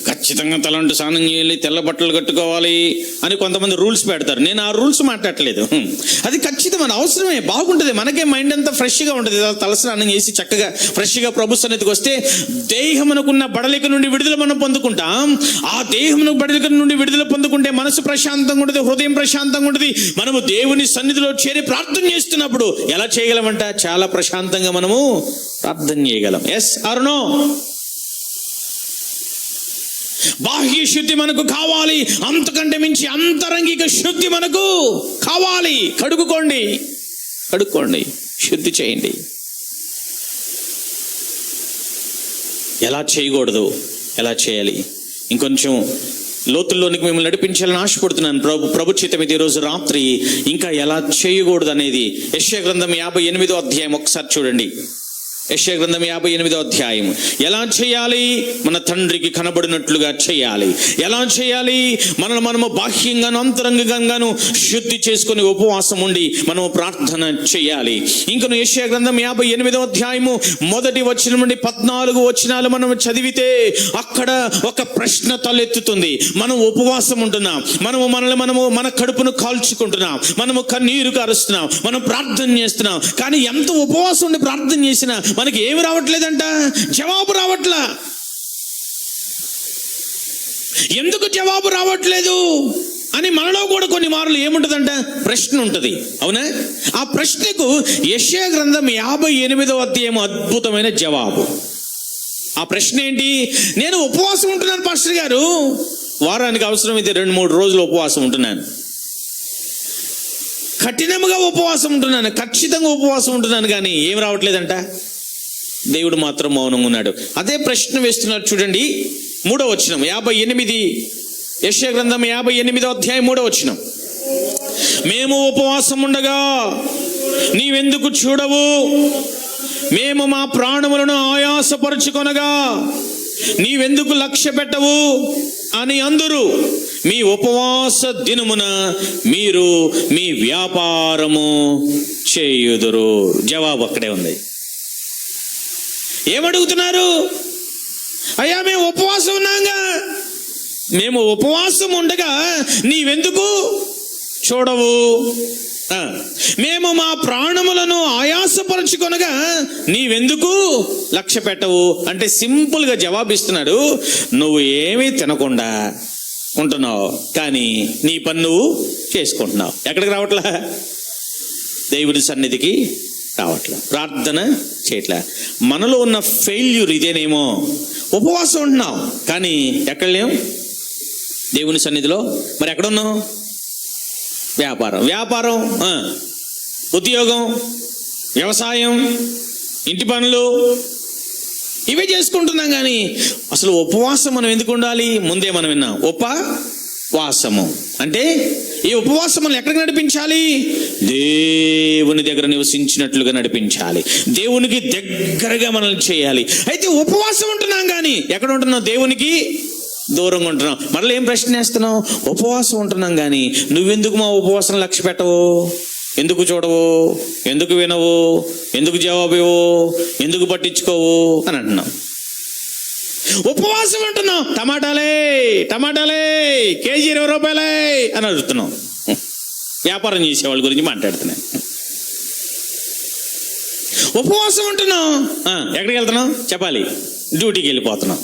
Speaker 1: ఖచ్చితంగా తలంటూ స్నానం చేయాలి, తెల్ల బట్టలు కట్టుకోవాలి అని కొంతమంది రూల్స్ పెడతారు. నేను ఆ రూల్స్ మాట్లాడట్లేదు. అది ఖచ్చితమైన అవసరమే, బాగుంటుంది, మనకే మైండ్ అంతా ఫ్రెష్గా ఉంటుంది. తల స్నానం చేసి చక్కగా ఫ్రెష్గా ప్రభు సన్నిధికి వస్తే దేహమునకున్న బడలిక నుండి విడుదల మనం పొందుకుంటాం. ఆ దేహమునకు బడలిక నుండి విడుదల పొందుకుంటే మనసు ప్రశాంతంగా ఉంటుంది, హృదయం ప్రశాంతంగా ఉంటుంది. మనము దేవుని సన్నిధిలో చేరి ప్రార్థన చేస్తున్నప్పుడు ఎలా చేయగలమంట? చాలా ప్రశాంతంగా మనము ప్రార్థన చేయగలం. Yes or no? బాహ్య శుద్ధి మనకు కావాలి, అంతకంటే మించి అంతరంగిక శుద్ధి మనకు కావాలి. కడుక్కోండి, శుద్ధి చేయండి. ఎలా చేయకూడదు, ఎలా చేయాలి? ఇంకొంచెం లోతుల్లోనికి మిమ్మల్ని నడిపించాలని ఆశపడుతున్నాను. ప్రభు చిత్తం ఇది ఈరోజు రాత్రి ఇంకా ఎలా చేయకూడదు అనేది యెషయా గ్రంథం 58వ అధ్యాయం ఒకసారి చూడండి. యెషయా గ్రంథం 58వ అధ్యాయం. ఎలా చేయాలి? మన తండ్రికి కనబడినట్లుగా చేయాలి. ఎలా చేయాలి? మనము బాహ్యంగాను అంతరంగంగాను శుద్ధి చేసుకుని ఉపవాసం ఉండి మనము ప్రార్థన చేయాలి. ఇంకను యెషయా గ్రంథం 58వ అధ్యాయము 1 వచనం నుండి 14 వచనాలు మనం చదివితే అక్కడ ఒక ప్రశ్న తలెత్తుతుంది. మనం ఉపవాసం ఉంటున్నాం, మనము మన కడుపును కాల్చుకుంటున్నాం, మనము కన్నీరు కారుస్తున్నాం, మనం ప్రార్థన చేస్తున్నాం. కానీ ఎంత ఉపవాసం ఉండి ప్రార్థన చేసినా మనకి ఏమి రావట్లేదంట? జవాబు రావట్లా. ఎందుకు జవాబు రావట్లేదు అని మనలో కూడా కొన్ని మార్లు ఏముంటుందంట? ప్రశ్న ఉంటుంది. అవునా? ఆ ప్రశ్నకు యెషయా గ్రంథం 58వ అధ్యాయం అద్భుతమైన జవాబు. ఆ ప్రశ్న ఏంటి? నేను ఉపవాసం ఉంటున్నాను పాస్టర్ గారు, వారానికి అవసరమైతే 2-3 రోజులు ఉపవాసం ఉంటున్నాను, కఠినంగా ఉపవాసం ఉంటున్నాను, ఖచ్చితంగా ఉపవాసం ఉంటున్నాను, కానీ ఏం రావట్లేదంట. దేవుడు మాత్రం మౌనంగా ఉన్నాడు. అదే ప్రశ్న వేస్తున్నారు చూడండి. 3వ వచనం 58 యెషయా గ్రంథం 58వ అధ్యాయం 3వ వచనం. మేము ఉపవాసం ఉండగా నీవెందుకు చూడవు? మేము మా ప్రాణములను ఆయాసపరుచుకొనగా నీవెందుకు లక్ష్య పెట్టవు అని అందరూ మీ ఉపవాస దినమున మీరు మీ వ్యాపారము చేయుదురు. జవాబు అక్కడే ఉంది. ఏమడుగుతున్నారు? అయ్యా మేము ఉపవాసం ఉన్నాగా, మేము ఉపవాసం ఉండగా నీవెందుకు చూడవు? మేము మా ప్రాణములను ఆయాసపరచుకొనగా నీవెందుకు లక్ష్య పెట్టవు అంటే సింపుల్గా జవాబిస్తున్నాడు. నువ్వు ఏమీ తినకుండా ఉంటున్నావు, కానీ నీ పని నువ్వు చేసుకుంటున్నావు. ఎక్కడికి రావట్లా? దేవుడి సన్నిధికి రావట్లా, ప్రార్థన చేయట్లా. మనలో ఉన్న ఫెయిల్యూర్ ఇదేనేమో. ఉపవాసం ఉంటున్నావు కానీ ఎక్కడ లేవు దేవుని సన్నిధిలో. మరి ఎక్కడున్నావు? వ్యాపారం, ఉద్యోగం, వ్యవసాయం, ఇంటి పనులు, ఇవే చేసుకుంటున్నాం. కానీ అసలు ఉపవాసం మనం ఎందుకు ఉండాలి? ముందే మనం విన్నాం. ఉపవాసము అంటే ఈ ఉపవాసం మనం ఎక్కడికి నడిపించాలి? దేవుని దగ్గర నివసించినట్లుగా నడిపించాలి, దేవునికి దగ్గరగా మనల్ని చేయాలి. అయితే ఉపవాసం ఉంటున్నాం కానీ ఎక్కడ ఉంటున్నాం? దేవునికి దూరంగా ఉంటున్నాం. మరలా ఏం ప్రశ్న వేస్తున్నావు? ఉపవాసం ఉంటున్నాం కానీ నువ్వెందుకు మా ఉపవాసం లక్ష్య పెట్టవు? ఎందుకు చూడవు? ఎందుకు వినవు? ఎందుకు జవాబు ఇవ్వవు? ఎందుకు పట్టించుకోవు అని అంటున్నాం. ఉపవాసం అంటున్నాం, టమాటాలే కేజీ 20 రూపాయలే అని అడుగుతున్నాం. వ్యాపారం చేసే వాళ్ళ గురించి మాట్లాడుతున్నాను. ఉపవాసం ఉంటున్నాం, ఎక్కడికి వెళ్తున్నాం చెప్పాలి? డ్యూటీకి వెళ్ళిపోతున్నాం.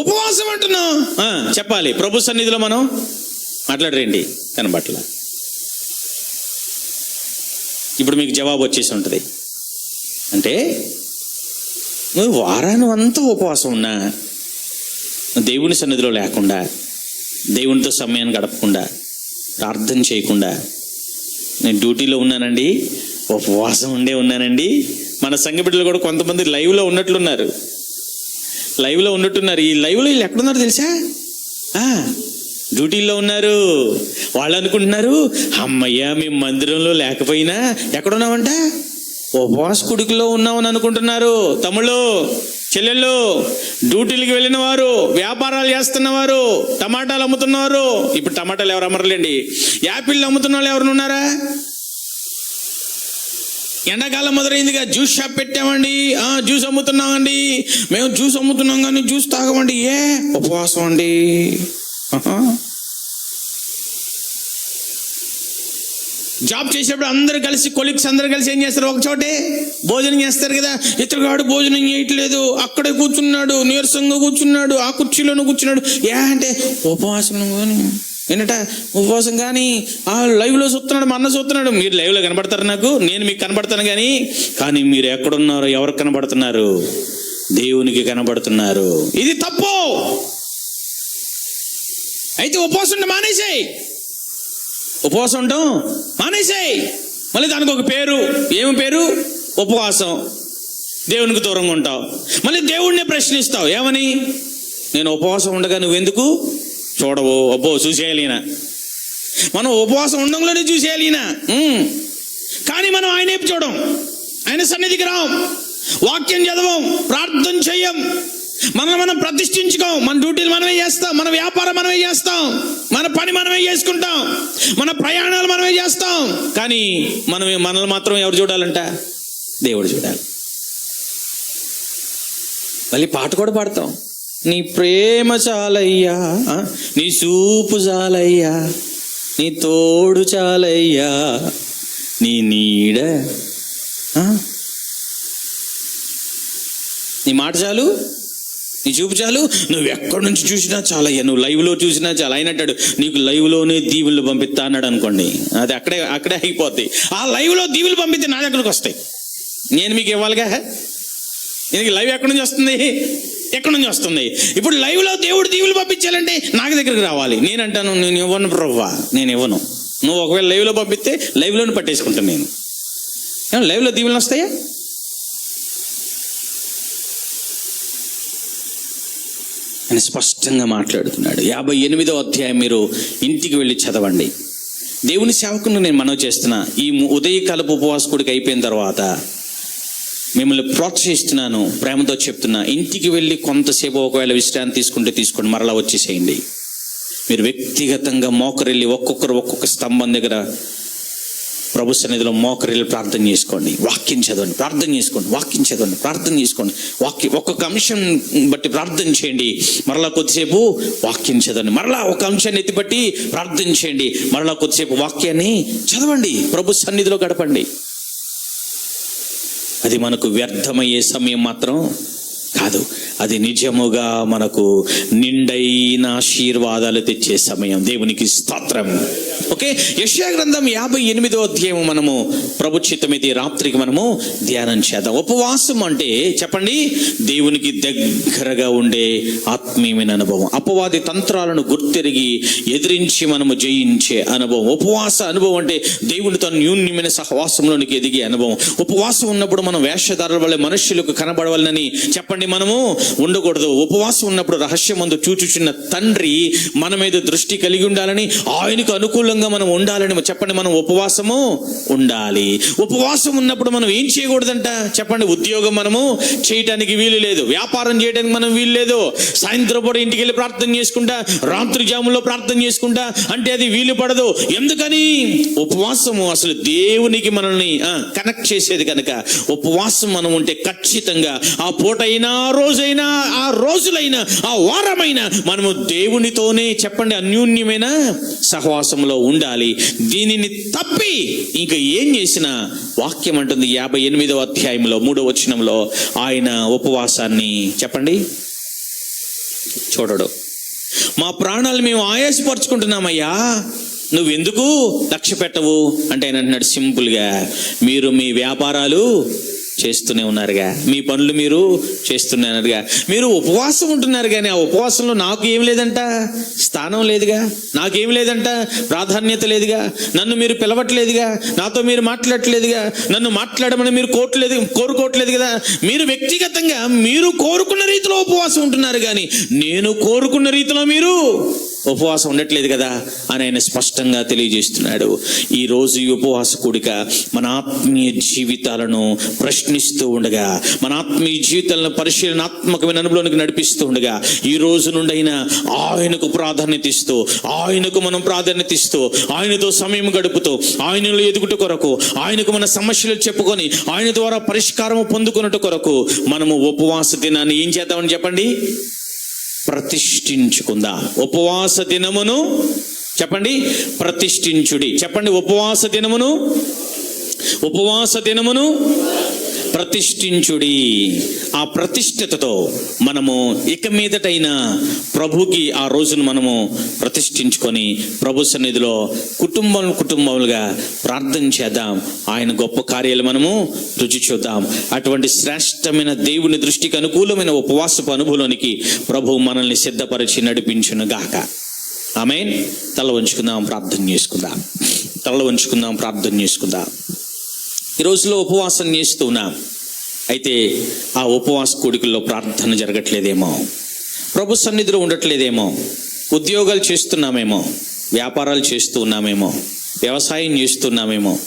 Speaker 1: ఉపవాసం అంటున్నాం, చెప్పాలి ప్రభు సన్నిధిలో మనం మాట్లాడరండి, కనబట్ల. ఇప్పుడు మీకు జవాబు వచ్చేసి ఉంటుంది. అంటే నువ్వు వారాన్ని అంతా ఉపవాసం ఉన్నా, దేవుని సన్నిధిలో లేకుండా, దేవునితో సమయాన్ని గడపకుండా, ప్రార్థన చేయకుండా, నేను డ్యూటీలో ఉన్నానండి, ఉపవాసం ఉన్నానండి. మన సంఘ బిడ్డలు కూడా కొంతమంది లైవ్లో ఉన్నట్లున్నారు. ఈ లైవ్లో వీళ్ళు ఎక్కడున్నారు తెలుసా? డ్యూటీల్లో ఉన్నారు. వాళ్ళు అనుకుంటున్నారు, అమ్మయ్య మేము మందిరంలో లేకపోయినా ఎక్కడున్నామంట? ఉపవాస కుడికిలో ఉన్నామని అనుకుంటున్నారు. తమ్ముళ్ళు, చెల్లెళ్ళు, డ్యూటీలకి వెళ్ళిన వారు, వ్యాపారాలు చేస్తున్నవారు, టమాటాలు అమ్ముతున్నవారు. ఇప్పుడు టమాటాలు ఎవరు అమ్మరలేండి, యాపిల్ అమ్ముతున్న వాళ్ళు ఎవరు ఉన్నారా? ఎండాకాలం మొదలైందిగా జ్యూస్ షాప్ పెట్టామండి, జ్యూస్ అమ్ముతున్నామండి, మేము జ్యూస్ అమ్ముతున్నాం కానీ జ్యూస్ తాగమండి. ఉపవాసం అండి. జాబ్ చేసేటప్పుడు అందరూ కలిసి, కొలీగ్స్ అందరూ కలిసి ఏం చేస్తారు? ఒక చోటే భోజనం చేస్తారు కదా. ఇతరుగాడు భోజనం చేయట్లేదు, అక్కడే కూర్చున్నాడు, నీరసంగా కూర్చున్నాడు, ఆ కుర్చీలోనూ కూర్చున్నాడు. అంటే ఉపవాసం ఏంటట? ఉపవాసం. కానీ ఆ లైవ్లో చూస్తున్నాడు, మా అన్న చూస్తున్నాడు. మీరు లైవ్లో కనబడతారు నాకు, నేను మీకు కనబడతాను. కానీ మీరు ఎక్కడున్నారో, ఎవరికి కనబడుతున్నారు? దేవునికి కనబడుతున్నారు. ఇది తప్పు. అయితే ఉపవాసం మానేసాయి, ఉపవాసం ఉండటం మానేసాయి. మళ్ళీ దానికి ఒక పేరు. ఏమి పేరు? ఉపవాసం. దేవునికి దూరంగా ఉంటావు. మళ్ళీ దేవుడిని ప్రశ్నిస్తావు. ఏమని? నేను ఉపవాసం ఉండగా నువ్వెందుకు చూడవు? అబ్బో చూసేయాలి ఈయన. మనం ఉపవాసం ఉండడంలోనే చూసేయాలి ఈయన. కానీ మనం ఆయన వైపు చూడం, ఆయన సన్నిధికి రాం, వాక్యం చదవం, ప్రార్థన చెయ్యం, మనం ప్రతిష్ఠించుకోం. మన డ్యూటీలు మనమే చేస్తాం, మన వ్యాపారం మనమే చేస్తాం, మన పని మనమే చేసుకుంటాం, మన ప్రయాణాలు మనమే చేస్తాం. కానీ మనల్ని మాత్రం ఎవరు చూడాలంట? దేవుడు చూడాలి. మళ్ళీ పాట కూడా పాడతాం, నీ ప్రేమ చాలయ్యా, నీ చూపు చాలయ్యా, నీ తోడు చాలయ్యా, నీ నీడ, నీ మాట చాలు, నీ చూపు చాలు, నువ్వు ఎక్కడి నుంచి చూసినా చాలయ్యా, నువ్వు లైవ్లో చూసినా చాలా. ఆయన అంటాడు, నీకు లైవ్లోనే దీవులు పంపిస్తా అన్నాడు అనుకోండి, అది అక్కడే అయిపోతాయి. ఆ లైవ్లో దీవులు పంపిస్తే నా దగ్గరకు వస్తాయి, నేను మీకు ఇవ్వాలిగా. దీనికి లైవ్ ఎక్కడి నుంచి వస్తుంది? ఎక్కడి నుంచి వస్తుంది? ఇప్పుడు లైవ్లో దేవుడు దీవులు పంపించాలంటే నాకు దగ్గరికి రావాలి. నేను అంటాను, నేను ఇవ్వను ప్రభువా, నేను ఇవ్వను. నువ్వు ఒకవేళ లైవ్లో పంపిస్తే లైవ్లోనే పట్టేసుకుంటాను నేను. లైవ్లో దీవులు వస్తాయా? అని స్పష్టంగా మాట్లాడుతున్నాడు. 58వ అధ్యాయం మీరు ఇంటికి వెళ్ళి చదవండి. దేవుని సేవకుని నేను మనవి చేస్తున్నా, ఈ ఉదయకాలపు ఉపవాసకుడికి అయిపోయిన తర్వాత మిమ్మల్ని ప్రోత్సహిస్తున్నాను, ప్రేమతో చెప్తున్నా, ఇంటికి వెళ్ళి కొంతసేపు ఒకవేళ విశ్రాంతి తీసుకోండి, మరలా వచ్చేసేయండి. మీరు వ్యక్తిగతంగా మోకరిల్లి ఒక్కొక్క స్తంభం దగ్గర ప్రభు సన్నిధిలో మోకరిల్లి ప్రార్థన చేసుకోండి, వాక్యం చదవండి, ప్రార్థన చేసుకోండి, వాక్యం చదవండి, ప్రార్థన చేసుకోండి, ఒక్కొక్క అంశం బట్టి ప్రార్థన చేయండి. మరలా కొద్దిసేపు వాక్యం చదవండి, మరలా ఒక అంశాన్ని ఎత్తిపట్టి ప్రార్థన చేయండి, మరలా కొద్దిసేపు వాక్యాన్ని చదవండి, ప్రభు సన్నిధిలో గడపండి. అది మనకు వ్యర్థమయ్యే సమయం మాత్రం కాదు, అది నిజముగా మనకు నిండైన ఆశీర్వాదాలు తెచ్చే సమయం. దేవునికి స్తోత్రం. ఓకే, యెషయా గ్రంథం 58వ అధ్యాయం మనము ప్రభు చిత్తమైతే రాత్రికి మనము ధ్యానం చేద్దాం. ఉపవాసం అంటే చెప్పండి, దేవునికి దగ్గరగా ఉండే ఆత్మీయమైన అనుభవం, అపవాది తంత్రాలను గుర్తెరిగి ఎదిరించి మనము జయించే అనుభవం. ఉపవాస అనుభవం అంటే దేవునితో న్యూన్యమైన సహవాసంలోనికి ఎదిగే అనుభవం. ఉపవాసం ఉన్నప్పుడు మనం వేషధారుల వల్ల మనుష్యులకు కనబడవాలని చెప్పండి మనము ఉండకూడదు. ఉపవాసం ఉన్నప్పుడు రహస్యమందు చూచుచున్న తండ్రి మన మీద దృష్టి కలిగి ఉండాలని, ఆయనకు అనుకూలంగా మనం ఉండాలని చెప్పండి. మనం ఉపవాసము ఉండాలి. ఉపవాసం ఉన్నప్పుడు మనం ఏం చేయకూడదంట చెప్పండి. ఉద్యోగం మనము చేయటానికి వీలు లేదు, వ్యాపారం చేయడానికి మనం వీలు లేదు, సాయంత్రం పూట ఇంటికి వెళ్ళి ప్రార్థన చేసుకుంటా, రాత్రి జాములో ప్రార్థన చేసుకుంటా అంటే అది వీలు పడదు. ఎందుకని? ఉపవాసము అసలు దేవునికి మనల్ని కనెక్ట్ చేసేది కనుక ఉపవాసం మనం ఉంటే ఖచ్చితంగా ఆ పూటైనా, ఆ రోజైనా, ఆ రోజులైనా, ఆ వారమైనా మనము దేవునితోనే చెప్పండి అన్యూన్యమైన సహవాసంలో ఉండాలి. దీనిని తప్పి ఇంకా ఏం చేసినా వాక్యం అంటుంది 58వ అధ్యాయంలో 3వ వచనంలో, ఆయన ఉపవాసాన్ని చెప్పండి చూడడు. మా ప్రాణాలు మేము ఆయాసపరుచుకుంటున్నామయ్యా, నువ్వెందుకు లక్ష్య పెట్టవు అంటే ఆయన అంటున్నాడు సింపుల్గా, మీరు మీ వ్యాపారాలు చేస్తూనే ఉన్నారుగా, మీ పనులు మీరు చేస్తున్నారుగా, మీరు ఉపవాసం ఉంటున్నారు కానీ ఆ ఉపవాసంలో నాకు ఏం లేదంట, స్థానం లేదుగా, నాకేం లేదంట, ప్రాధాన్యత లేదుగా, నన్ను మీరు పిలవట్లేదుగా, నాతో మీరు మాట్లాడట్లేదుగా, నన్ను మాట్లాడమని మీరు కోరుకోవట్లేదు కదా. మీరు వ్యక్తిగతంగా మీరు కోరుకున్న రీతిలో ఉపవాసం ఉంటున్నారు కానీ నేను కోరుకున్న రీతిలో మీరు ఉపవాసం ఉండట్లేదు కదా అని ఆయన స్పష్టంగా తెలియజేస్తున్నాడు. ఈరోజు ఈ ఉపవాస కూడిక మన ఆత్మీయ జీవితాలను ప్రశ్నిస్తూ ఉండగా, మన ఆత్మీయ జీవితాలను పరిశీలనాత్మకమైన అనుభవానికి నడిపిస్తూ ఉండగా, ఈ రోజు నుండి అయినా ఆయనకు ప్రాధాన్యత ఇస్తూ, ఆయనకు మనం ప్రాధాన్యత ఇస్తూ, ఆయనతో సమయం గడుపుతూ, ఆయనలో ఎదుగుట కొరకు, ఆయనకు మన సమస్యలు చెప్పుకొని ఆయన ద్వారా పరిష్కారం పొందుకున్నట్టు కొరకు మనము ఉపవాస దినాన్ని ఏం చేద్దామని చెప్పండి, ప్రతిష్ఠించుకుందాం. ఉపవాస దినమును చెప్పండి ప్రతిష్ఠించుడి. చెప్పండి ఉపవాస దినమును ప్రతిష్ఠించుడి. ఆ ప్రతిష్ఠతతో మనము ఇక మీదటైనా ప్రభుకి ఆ రోజును మనము ప్రతిష్ఠించుకొని ప్రభు సన్నిధిలో కుటుంబాలుగా ప్రార్థన చేద్దాం. ఆయన గొప్ప కార్యాలు మనము రుచి చూద్దాం. అటువంటి శ్రేష్టమైన దేవుని దృష్టికి అనుకూలమైన ఉపవాసపు అనుభవానికి ప్రభు మనల్ని సిద్ధపరిచి నడిపించును గాక. ఆమేన్. తల వంచుకుందాం, ప్రార్థన చేసుకుందాం. ఈ రోజులో ఉపవాసం చేస్తూ ఉన్నాం, అయితే ఆ ఉపవాస కూడికల్లో ప్రార్థన జరగట్లేదేమో. ప్రభు సన్నిధిలో ఉండట్లేదేమో, ఉద్యోగాలు చేస్తున్నామేమో, వ్యాపారాలు చేస్తూ ఉన్నామేమో, వ్యవసాయం చేస్తున్నామేమో,